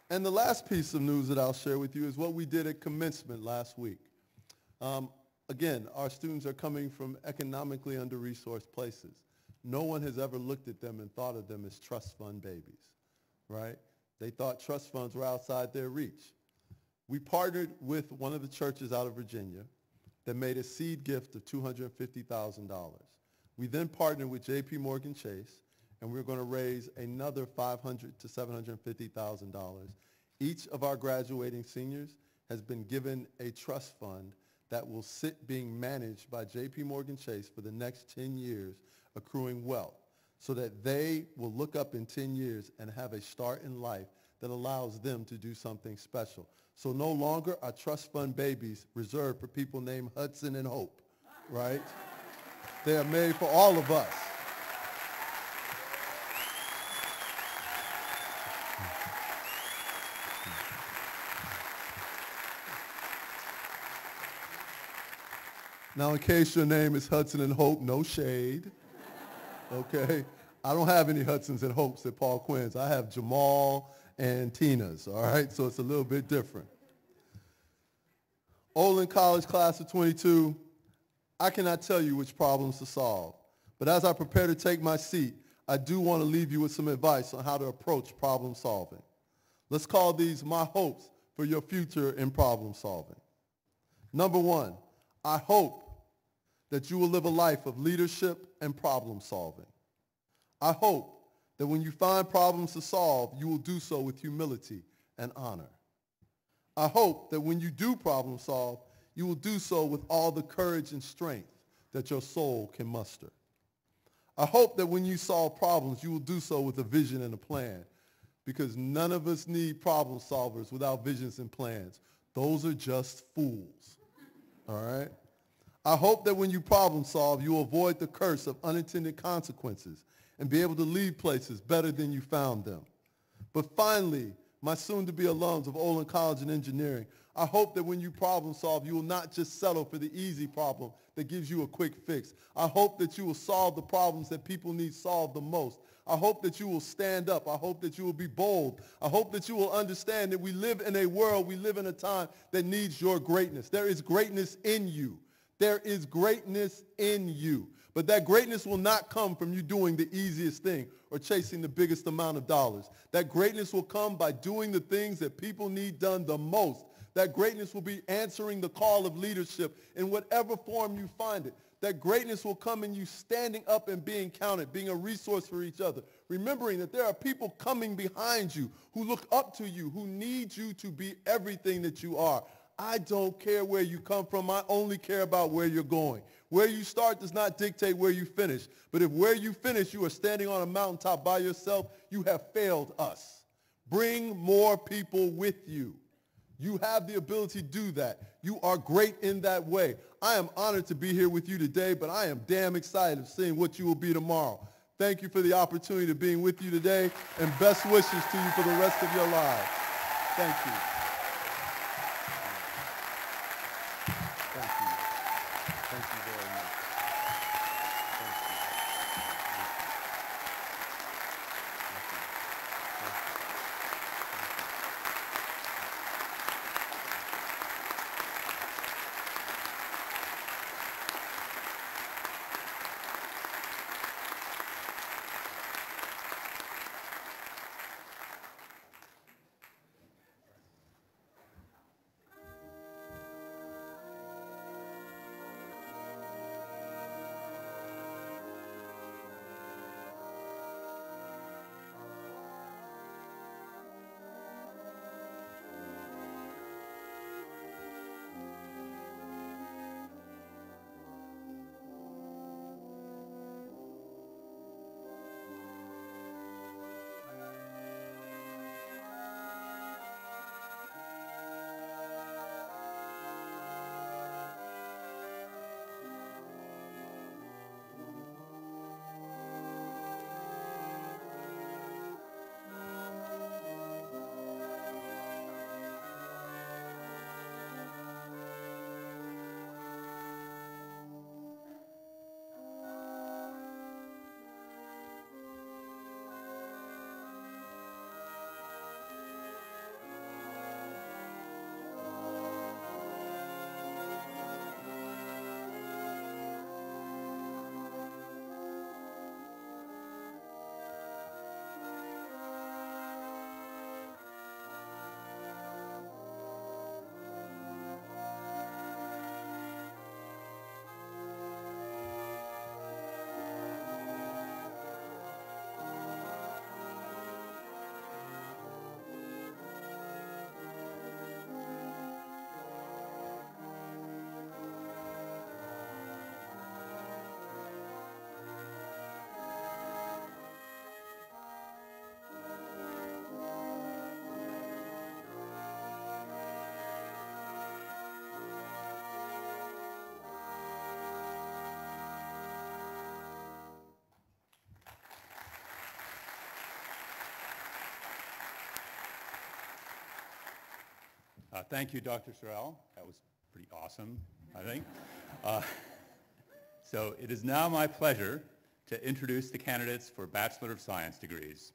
Speaker 7: And the last piece of news that I'll share with you is what we did at commencement last week. Again, our students are coming from economically under-resourced places. No one has ever looked at them and thought of them as trust fund babies, right? They thought trust funds were outside their reach. We partnered with one of the churches out of Virginia that made a seed gift of $250,000. We then partnered with J.P. Morgan Chase, and we're going to raise another $500,000 to $750,000. Each of our graduating seniors has been given a trust fund that will sit being managed by J.P. Morgan Chase for the next 10 years, accruing wealth, so that they will look up in 10 years and have a start in life that allows them to do something special. So no longer are trust fund babies reserved for people named Hudson and Hope, right? They are made for all of us. Now, in case your name is Hudson and Hope, no shade, okay? I don't have any Hudsons and Hopes at Paul Quinn's. I have Jamal and Tina's, all right? So it's a little bit different. Olin College class of 22, I cannot tell you which problems to solve. But as I prepare to take my seat, I do want to leave you with some advice on how to approach problem solving. Let's call these my hopes for your future in problem solving. Number 1, I hope that you will live a life of leadership and problem solving. I hope that when you find problems to solve, you will do so with humility and honor. I hope that when you do problem solve, you will do so with all the courage and strength that your soul can muster. I hope that when you solve problems, you will do so with a vision and a plan, because none of us need problem solvers without visions and plans. Those are just fools, all right? I hope that when you problem solve, you avoid the curse of unintended consequences and be able to leave places better than you found them. But finally, my soon-to-be alums of Olin College and Engineering, I hope that when you problem solve, you will not just settle for the easy problem that gives you a quick fix. I hope that you will solve the problems that people need solved the most. I hope that you will stand up. I hope that you will be bold. I hope that you will understand that we live in a world, we live in a time that needs your greatness. There is greatness in you. There is greatness in you. But that greatness will not come from you doing the easiest thing or chasing the biggest amount of dollars. That greatness will come by doing the things that people need done the most. That greatness will be answering the call of leadership in whatever form you find it. That greatness will come in you standing up and being counted, being a resource for each other, remembering that there are people coming behind you who look up to you, who need you to be everything that you are. I don't care where you come from. I only care about where you're going. Where you start does not dictate where you finish. But if where you finish, you are standing on a mountaintop by yourself, you have failed us. Bring more people with you. You have the ability to do that. You are great in that way. I am honored to be here with you today, but I am damn excited of seeing what you will be tomorrow. Thank you for the opportunity of being with you today, and best wishes to you for the rest of your lives. Thank you. Thank you. Thank you very much. Thank you.
Speaker 2: Thank you, Dr. Sorrell. That was pretty awesome, I think. So it is now my pleasure to introduce the candidates for Bachelor of Science degrees.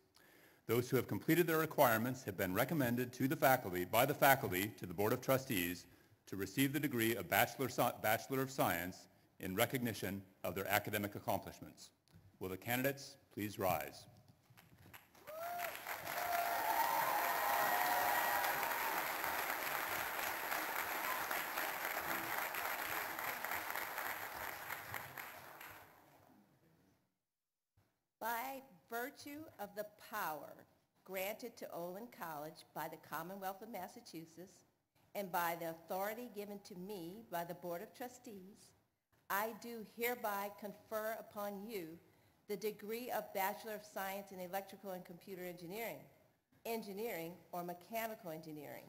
Speaker 2: Those who have completed their requirements have been recommended to the faculty, by the faculty to the Board of Trustees to receive the degree of Bachelor of Science in recognition of their academic accomplishments. Will the candidates please rise?
Speaker 4: By virtue of the power granted to Olin College by the Commonwealth of Massachusetts and by the authority given to me by the Board of Trustees, I do hereby confer upon you the degree of Bachelor of Science in Electrical and Computer Engineering. engineering, or mechanical engineering,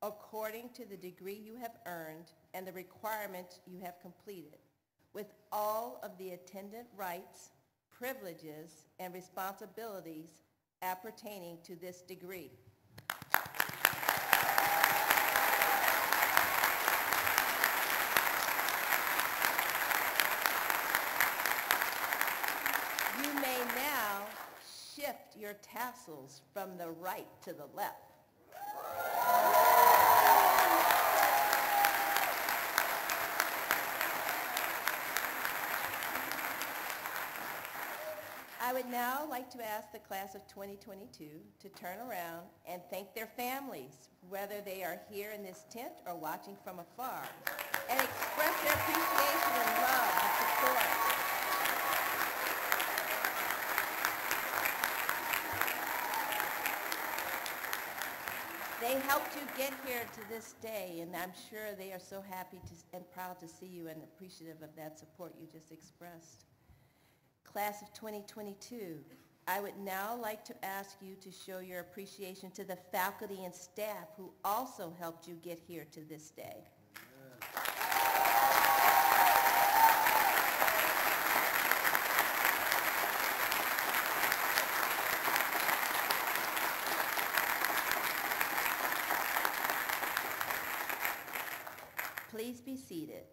Speaker 4: according to the degree you have earned and the requirements you have completed, with all of the attendant rights, privileges, and responsibilities appertaining to this degree. You may now shift your tassels from the right to the left. I would now like to ask the class of 2022 to turn around and thank their families, whether they are here in this tent or watching from afar, and express their appreciation and love and support. They helped you get here to this day, and I'm sure they are so happy and proud to see you and appreciative of that support you just expressed. Class of 2022, I would now like to ask you to show your appreciation to the faculty and staff who also helped you get here to this day. Please be seated.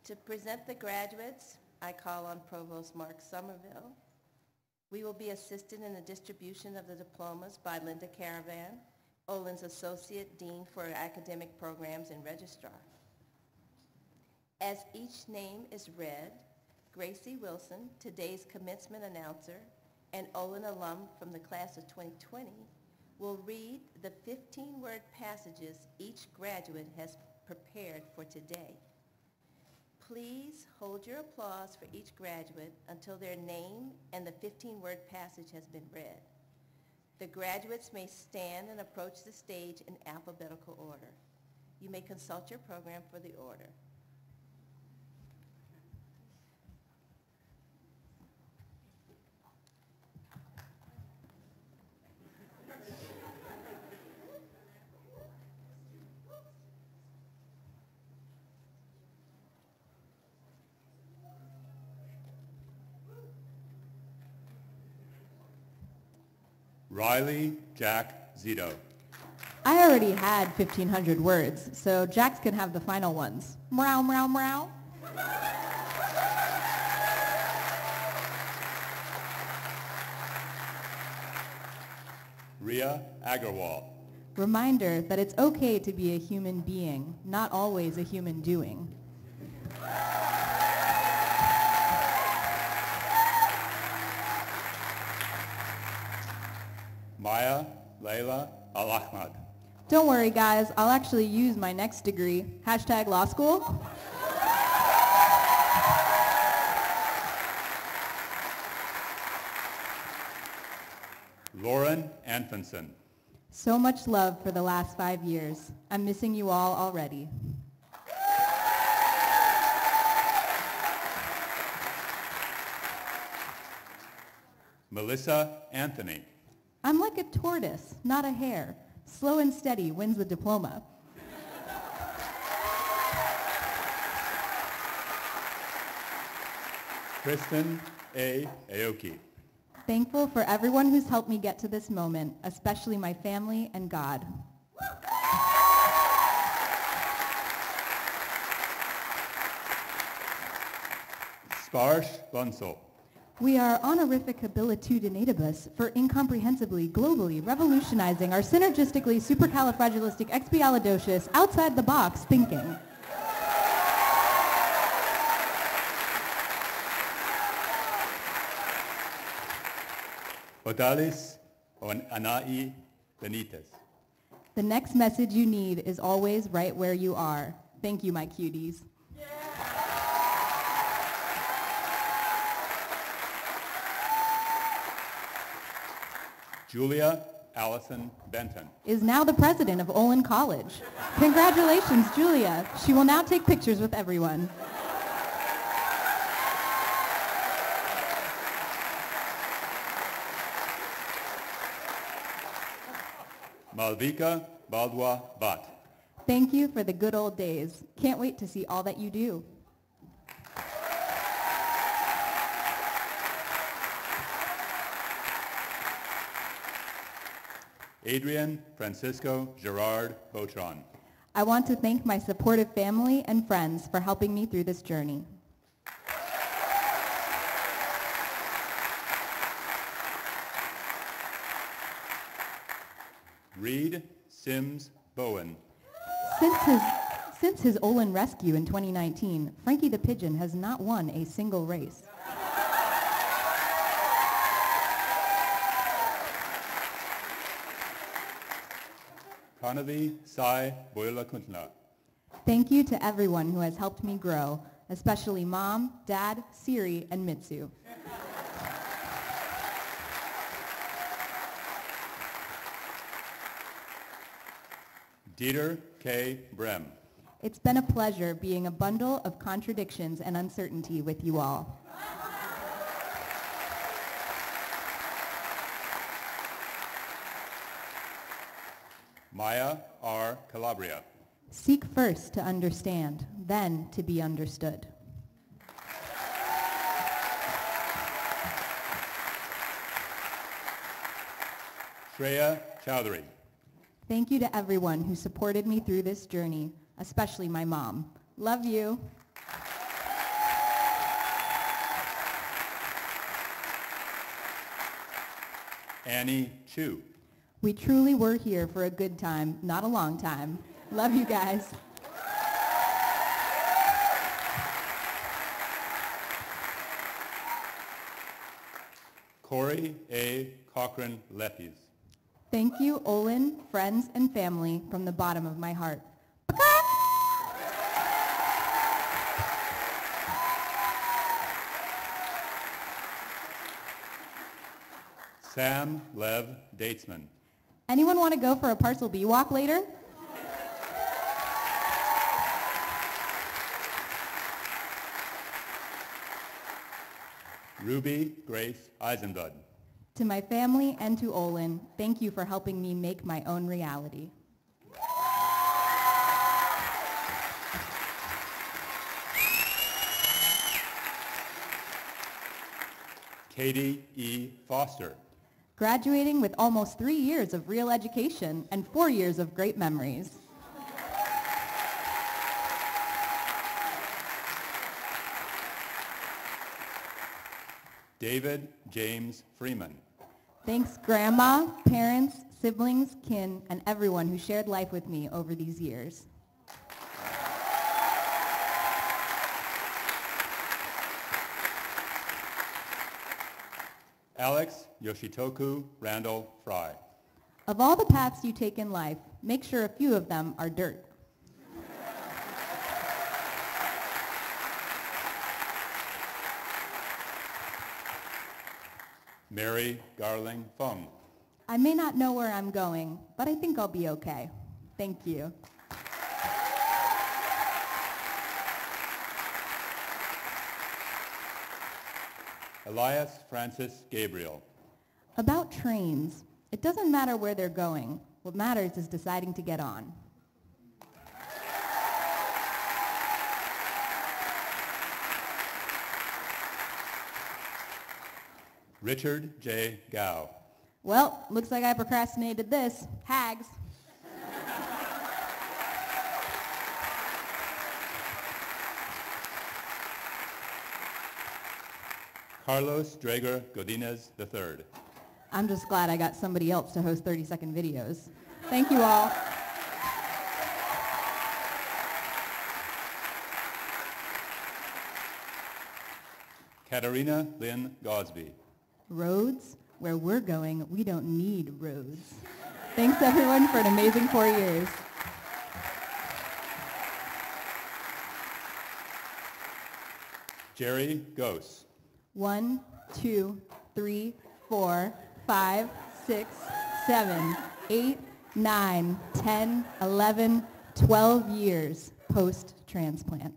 Speaker 4: To present the graduates, I call on Provost Mark Somerville. We will be assisted in the distribution of the diplomas by Linda Caravan, Olin's Associate Dean for Academic Programs and Registrar. As each name is read, Gracie Wilson, today's commencement announcer, and Olin alum from the class of 2020, will read the 15-word passages each graduate has prepared for today. Please hold your applause for each graduate until their name and the 15-word passage has been read. The graduates may stand and approach the stage in alphabetical order. You may consult your program for the order.
Speaker 2: Riley Jack Zito.
Speaker 1: I already had 1,500 words, so Jax can have the final ones. Meow, meow, meow.
Speaker 2: Ria Agarwal.
Speaker 1: Reminder that it's okay to be a human being, not always a human doing.
Speaker 2: Maya Layla Al-Ahmad.
Speaker 1: Don't worry, guys. I'll actually use my next degree. Hashtag law school.
Speaker 2: Lauren Anfinson.
Speaker 1: So much love for the last 5 years. I'm missing you all already.
Speaker 2: Melissa Anthony.
Speaker 1: I'm like a tortoise, not a hare. Slow and steady wins the diploma.
Speaker 2: Kristen A. Aoki.
Speaker 1: Thankful for everyone who's helped me get to this moment, especially my family and God.
Speaker 2: Sparsh Bunsel.
Speaker 1: We are honorific habilitudinatibus for incomprehensibly, globally, revolutionizing our synergistically supercalifragilisticexpialidocious, outside-the-box thinking.
Speaker 2: Odalis Anai Benitez.
Speaker 1: The next message you need is always right where you are. Thank you, my cuties.
Speaker 2: Julia Allison Benton.
Speaker 1: Is now the president of Olin College. Congratulations, Julia. She will now take pictures with everyone.
Speaker 2: Malvika Baldwa Bhatt.
Speaker 1: Thank you for the good old days. Can't wait to see all that you do.
Speaker 2: Adrian Francisco Gerard Botron.
Speaker 1: I want to thank my supportive family and friends for helping me through this journey.
Speaker 2: Reed Sims Bowen.
Speaker 1: Since his Olin rescue in 2019, Frankie the Pigeon has not won a single race.
Speaker 2: Pranavi Sai Boylakuntla.
Speaker 1: Thank you to everyone who has helped me grow, especially Mom, Dad, Siri, and Mitsu.
Speaker 2: Dieter K. Brem.
Speaker 1: It's been a pleasure being a bundle of contradictions and uncertainty with you all.
Speaker 2: Maya R. Calabria.
Speaker 1: Seek first to understand, then to be understood.
Speaker 2: Shreya Chowdhury.
Speaker 1: Thank you to everyone who supported me through this journey, especially my mom. Love you.
Speaker 2: Annie Chu.
Speaker 1: We truly were here for a good time, not a long time. Love you guys.
Speaker 2: Corey A. Cochran Leppies.
Speaker 1: Thank you, Olin, friends, and family, from the bottom of my heart.
Speaker 2: Sam Lev Datesman.
Speaker 1: Anyone want to go for a Parcel B walk later?
Speaker 2: Ruby Grace Eisenbud.
Speaker 1: To my family and to Olin, thank you for helping me make my own reality.
Speaker 2: Katie E. Foster.
Speaker 1: Graduating with almost 3 years of real education and 4 years of great memories.
Speaker 2: David James Freeman.
Speaker 1: Thanks, Grandma, parents, siblings, kin, and everyone who shared life with me over these years.
Speaker 2: Alex Yoshitoku Randall Fry.
Speaker 1: Of all the paths you take in life, make sure a few of them are dirt.
Speaker 2: Mary Garling Fung.
Speaker 1: I may not know where I'm going, but I think I'll be okay. Thank you.
Speaker 2: Elias Francis Gabriel.
Speaker 1: About trains, it doesn't matter where they're going. What matters is deciding to get on.
Speaker 2: Richard J. Gao.
Speaker 1: Well, looks like I procrastinated this. Hags.
Speaker 2: Carlos Drager Godinez III.
Speaker 1: I'm just glad I got somebody else to host 30-second videos. Thank you all.
Speaker 2: Katarina Lynn Gosby.
Speaker 1: Roads? Where we're going, we don't need roads. Thanks everyone for an amazing 4 years.
Speaker 2: Jerry Gose.
Speaker 1: 1, 2, 3, 4, 5, 6, 7, 8, 9, 10, 11, 12 years post-transplant.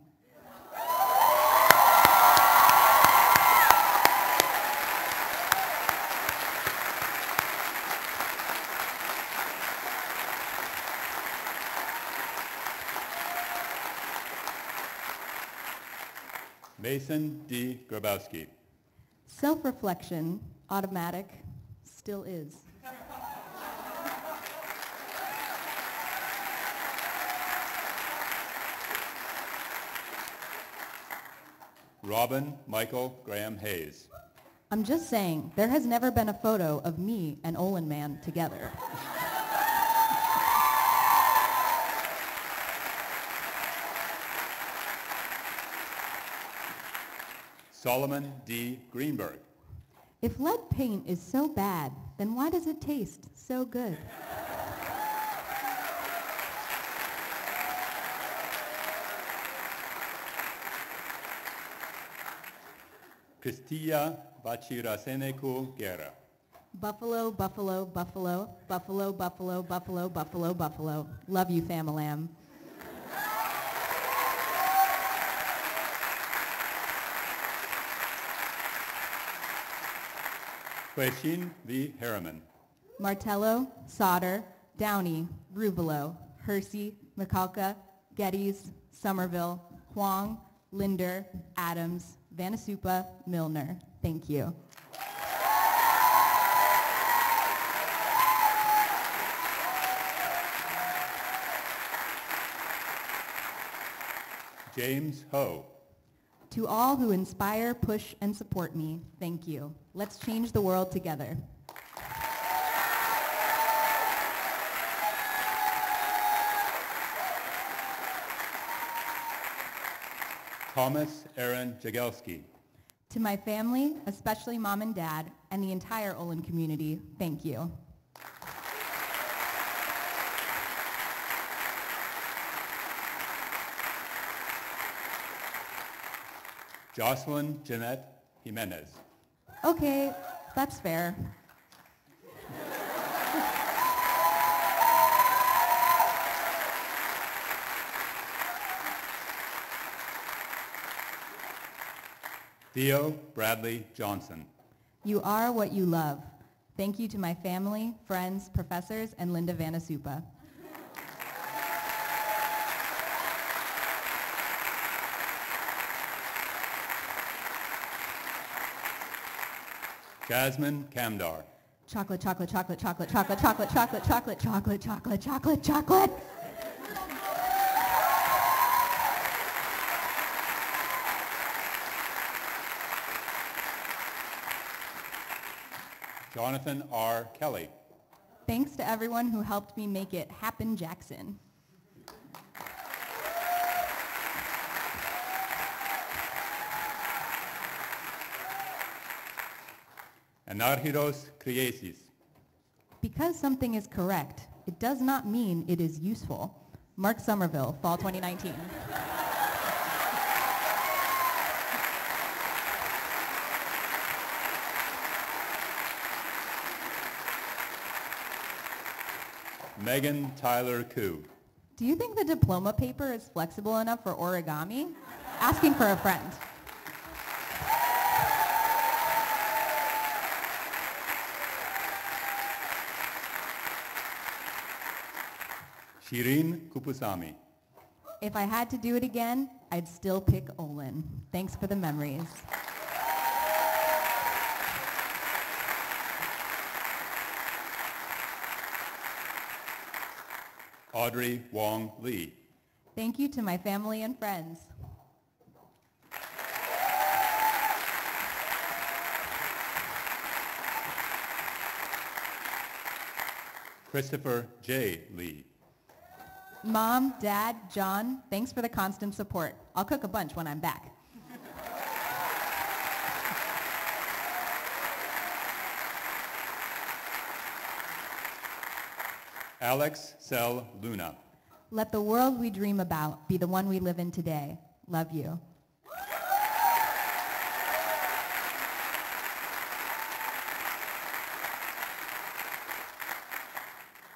Speaker 2: Mason D. Grabowski.
Speaker 1: Self-reflection, automatic, still is.
Speaker 2: Robin Michael Graham Hayes.
Speaker 1: I'm just saying, there has never been a photo of me and Olin Man together.
Speaker 2: Solomon D. Greenberg.
Speaker 1: If lead paint is so bad, then why does it taste so good?
Speaker 2: Cristia Bachiraseneku Guerra.
Speaker 1: Buffalo, buffalo, buffalo, buffalo, buffalo, buffalo, buffalo, buffalo. Love you, Famalam.
Speaker 2: Hueshin V. Harriman.
Speaker 1: Martello, Sauter, Downey, Rubelo, Hersey, McCulca, Geddes, Somerville, Huang, Linder, Adams, Vanasupa, Milner. Thank you.
Speaker 2: James Ho.
Speaker 1: To all who inspire, push, and support me, thank you. Let's change the world together.
Speaker 2: Thomas Aaron Jagelski.
Speaker 1: To my family, especially mom and dad, and the entire Olin community, thank you.
Speaker 2: Jocelyn Jeanette Jimenez.
Speaker 1: Okay, that's fair.
Speaker 2: Theo Bradley Johnson.
Speaker 1: You are what you love. Thank you to my family, friends, professors, and Linda Vanasupa.
Speaker 2: Jasmine Kamdar.
Speaker 1: Chocolate, chocolate, chocolate, chocolate, chocolate, chocolate, chocolate, chocolate, chocolate, chocolate, chocolate, chocolate.
Speaker 2: Jonathan R. Kelly.
Speaker 1: Thanks to everyone who helped me make it happen, Jackson.
Speaker 2: Anarchiros Kriesis.
Speaker 1: Because something is correct, it does not mean it is useful. Mark Somerville, Fall 2019.
Speaker 2: Megan Tyler Koo.
Speaker 1: Do you think the diploma paper is flexible enough for origami? Asking for a friend.
Speaker 2: Shirin Kupusami.
Speaker 1: If I had to do it again, I'd still pick Olin. Thanks for the memories.
Speaker 2: Audrey Wong Lee.
Speaker 1: Thank you to my family and friends.
Speaker 2: Christopher J. Lee.
Speaker 1: Mom, Dad, John, thanks for the constant support. I'll cook a bunch when I'm back.
Speaker 2: Alex Sel Luna.
Speaker 1: Let the world we dream about be the one we live in today. Love you.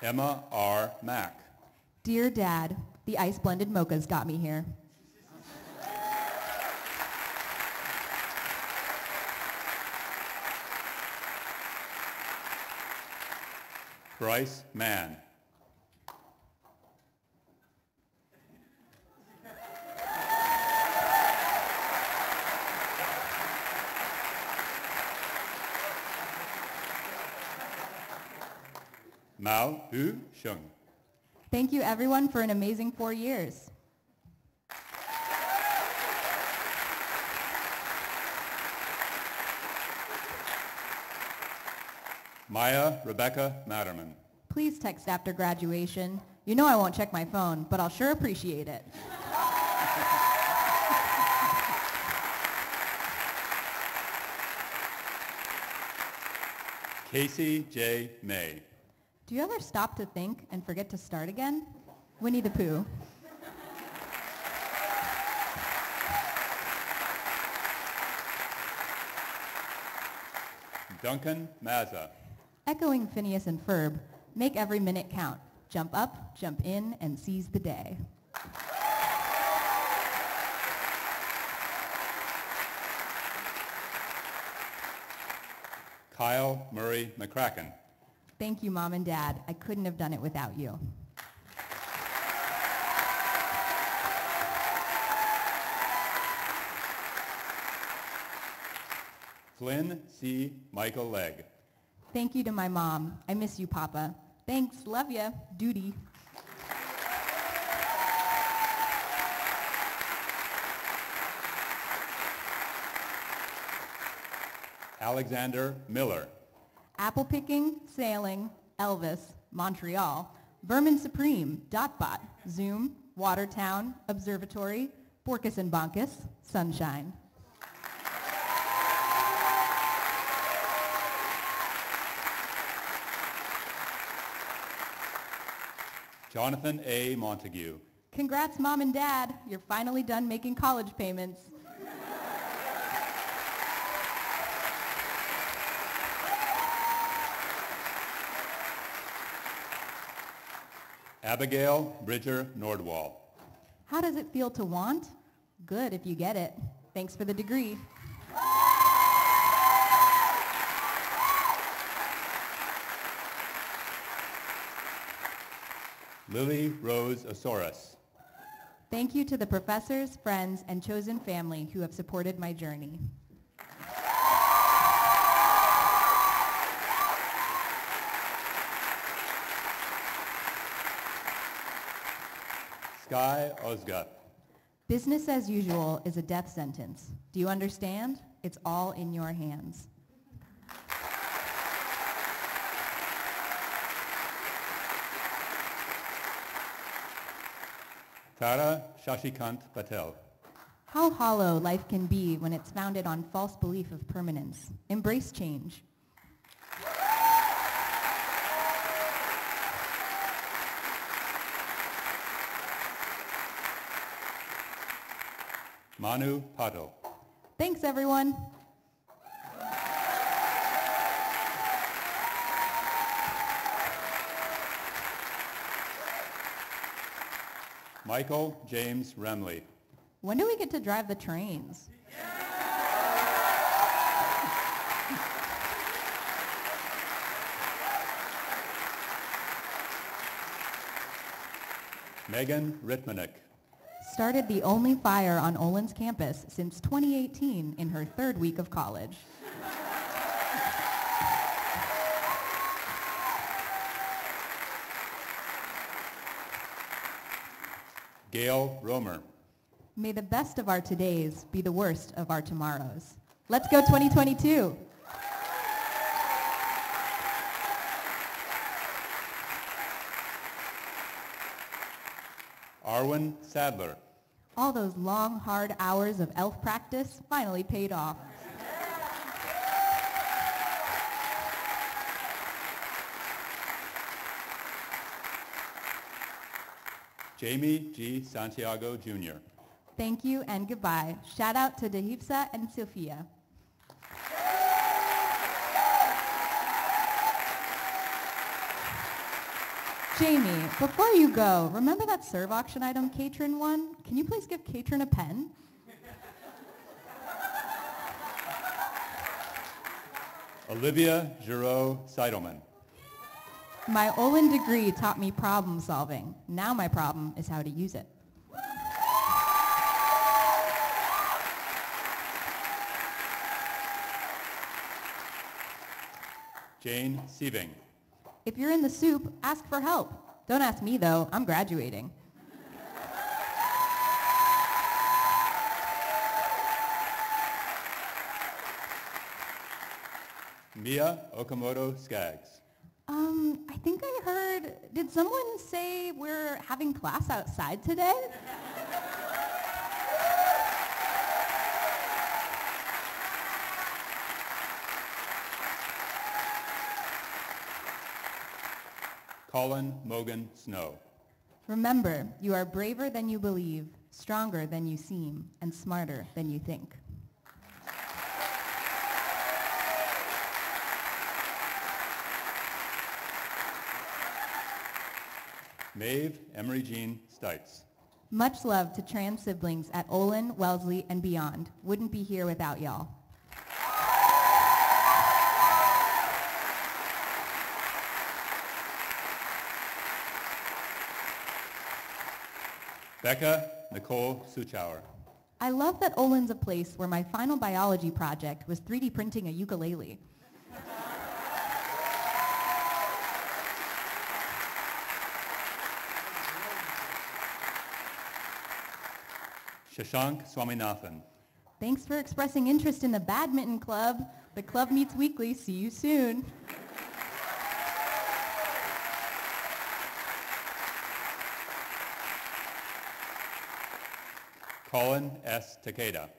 Speaker 2: Emma R. Mack.
Speaker 1: Dear Dad, the ice-blended mochas got me here.
Speaker 2: Bryce Mann. Mao Hu Sheng.
Speaker 1: Thank you everyone for an amazing 4 years.
Speaker 2: Maya Rebecca Matterman.
Speaker 1: Please text after graduation. You know I won't check my phone, but I'll sure appreciate it.
Speaker 2: Casey J. May.
Speaker 1: Do you ever stop to think and forget to start again? Winnie the Pooh.
Speaker 2: Duncan Mazza.
Speaker 1: Echoing Phineas and Ferb, make every minute count. Jump up, jump in, and seize the day.
Speaker 2: Kyle Murray McCracken.
Speaker 1: Thank you, Mom and Dad. I couldn't have done it without you.
Speaker 2: Flynn C. Michael Legg.
Speaker 1: Thank you to my mom. I miss you, Papa. Thanks, love ya, Duty.
Speaker 2: Alexander Miller.
Speaker 1: Apple picking, sailing, Elvis, Montreal, Vermin Supreme, Dotbot, Zoom, Watertown, Observatory, Borkus and Bonkus, Sunshine.
Speaker 2: Jonathan A. Montague.
Speaker 1: Congrats, Mom and Dad. You're finally done making college payments.
Speaker 2: Abigail Bridger Nordwall.
Speaker 1: How does it feel to want? Good if you get it. Thanks for the degree.
Speaker 2: Lily Rose Osoris.
Speaker 1: Thank you to the professors, friends, and chosen family who have supported my journey.
Speaker 2: Sky Osga.
Speaker 1: Business as usual is a death sentence. Do you understand? It's all in your hands.
Speaker 2: Tara Shashikant Patel.
Speaker 1: How hollow life can be when it's founded on false belief of permanence. Embrace change.
Speaker 2: Manu Pato.
Speaker 1: Thanks, everyone.
Speaker 2: Michael James Remley.
Speaker 1: When do we get to drive the trains?
Speaker 2: Megan Ritmanek.
Speaker 1: Started the only fire on Olin's campus since 2018 in her 3rd week of college.
Speaker 2: Gail Romer.
Speaker 1: May the best of our todays be the worst of our tomorrows. Let's go 2022.
Speaker 2: Arwen Sadler.
Speaker 1: All those long, hard hours of elf practice finally paid off.
Speaker 2: Jamie G. Santiago Jr.
Speaker 1: Thank you and goodbye. Shout out to Dehipsa and Sophia. Jamie, before you go, remember that serve auction item Katrin won? Can you please give Katrin a pen?
Speaker 2: Olivia Giroux Seidelman.
Speaker 1: My Olin degree taught me problem solving. Now my problem is how to use it.
Speaker 2: Jane Sieving.
Speaker 1: If you're in the soup, ask for help. Don't ask me though, I'm graduating.
Speaker 2: Mia Okamoto Skaggs.
Speaker 1: I think I heard, did someone say we're having class outside today?
Speaker 2: Colin Mogan Snow.
Speaker 1: Remember, you are braver than you believe, stronger than you seem, and smarter than you think.
Speaker 2: Maeve Emery Jean Stites.
Speaker 1: Much love to trans siblings at Olin, Wellesley, and beyond. Wouldn't be here without y'all.
Speaker 2: Becca Nicole Suchauer.
Speaker 1: I love that Olin's a place where my final biology project was 3D printing a ukulele.
Speaker 2: Shashank Swaminathan.
Speaker 1: Thanks for expressing interest in the badminton club. The club meets weekly. See you soon.
Speaker 2: Colin S. Takeda.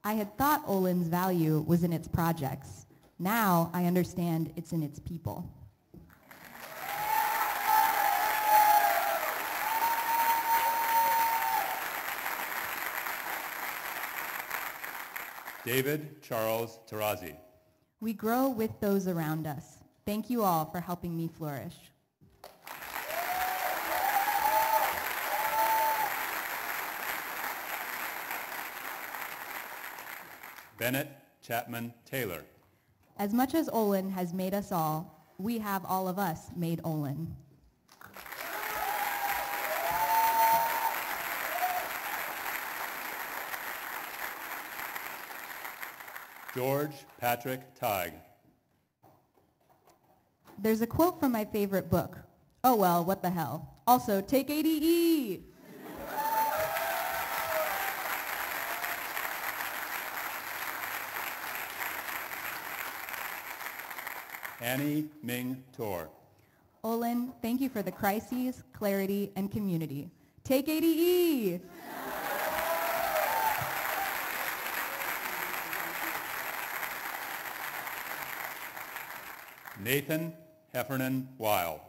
Speaker 1: I had thought Olin's value was in its projects. Now I understand it's in its people.
Speaker 2: David Charles Tarazi.
Speaker 1: We grow with those around us. Thank you all for helping me flourish.
Speaker 2: Bennett Chapman Taylor.
Speaker 1: As much as Olin has made us all, we have all of us made Olin.
Speaker 2: George Patrick Tighe.
Speaker 1: There's a quote from my favorite book. Oh well, what the hell. Also, take ADE!
Speaker 2: Annie Ming Tor.
Speaker 1: Olin, thank you for the crises, clarity, and community. Take ADE!
Speaker 2: Nathan Heffernan Weil.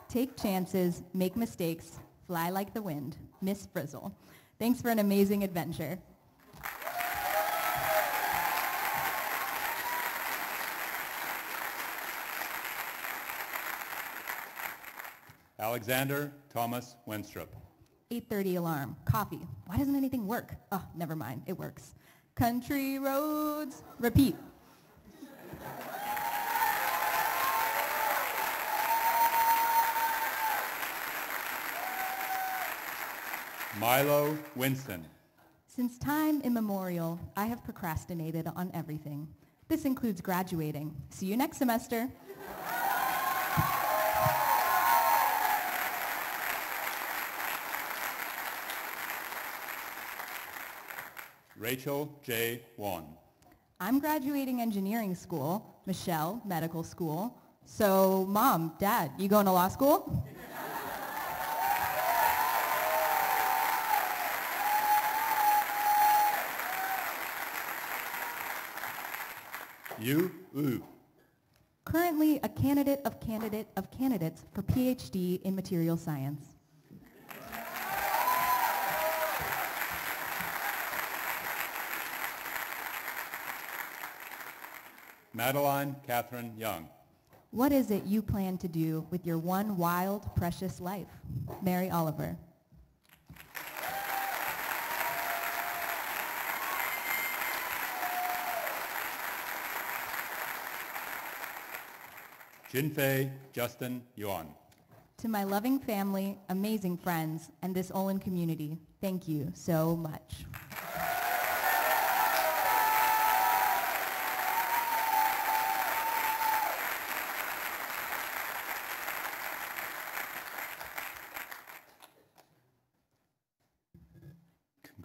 Speaker 1: Take chances, make mistakes, fly like the wind. Miss Frizzle. Thanks for an amazing adventure.
Speaker 2: Alexander Thomas Wenstrup.
Speaker 1: 8:30 alarm. Coffee. Why doesn't anything work? Oh, never mind. It works. Country roads. Repeat.
Speaker 2: Milo Winston.
Speaker 1: Since time immemorial, I have procrastinated on everything. This includes graduating. See you next semester.
Speaker 2: Rachel J. Wan.
Speaker 1: I'm graduating engineering school, Michelle, medical school. So, Mom, Dad, you going to law school?
Speaker 2: Yu Wu.
Speaker 1: Currently a candidate of candidates for PhD in material science.
Speaker 2: Madeline Catherine Young.
Speaker 1: What is it you plan to do with your one wild, precious life? Mary Oliver.
Speaker 2: Jinfei Justin Yuan.
Speaker 1: To my loving family, amazing friends, and this Olin community, thank you so much.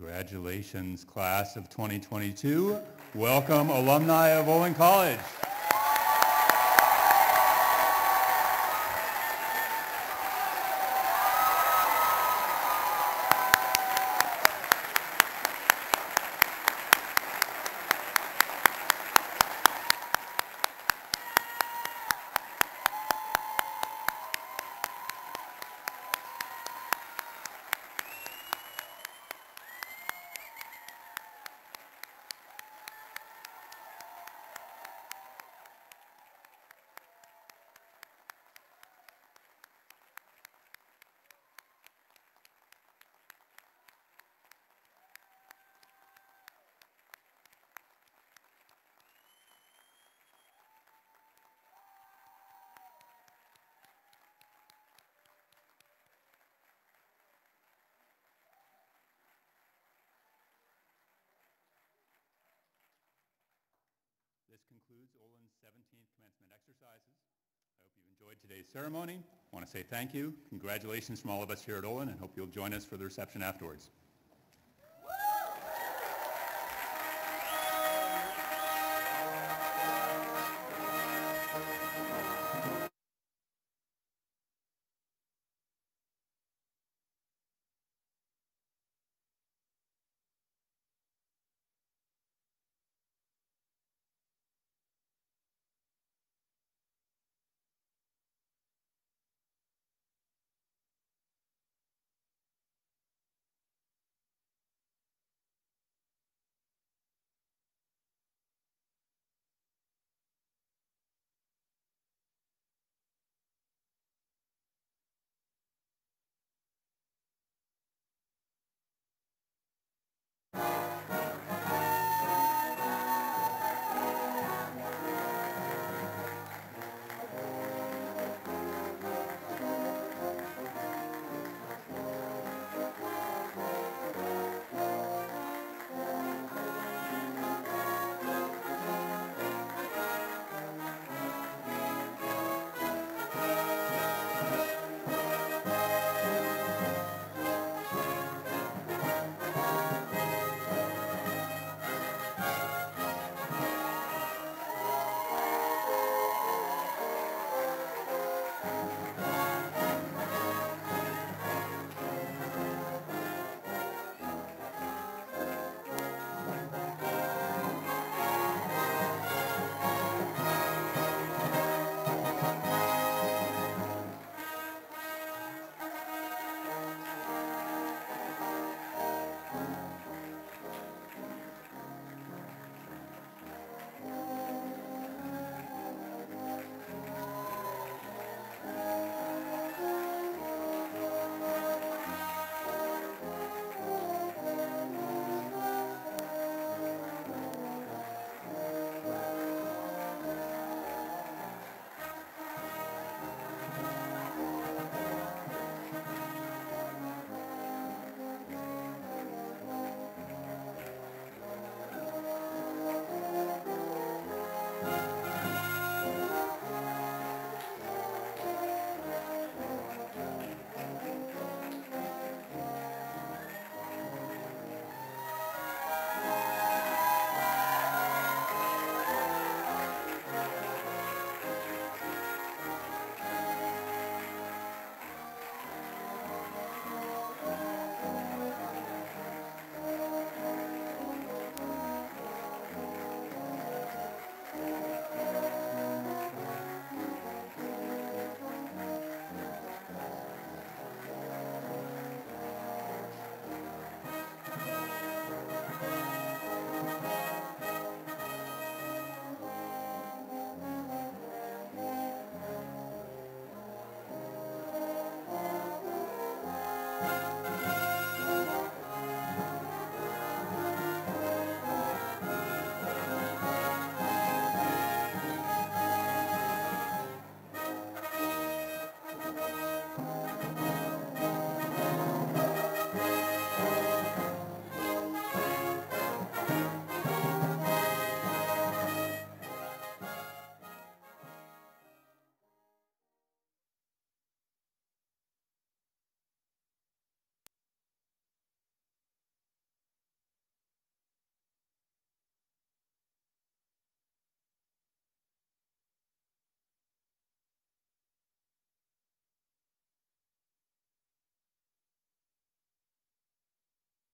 Speaker 2: Congratulations, class of 2022. Welcome, alumni of Olin College. This concludes Olin's 17th commencement exercises. I hope you enjoyed today's ceremony. I want to say thank you. Congratulations from all of us here at Olin, and hope you'll join us for the reception afterwards.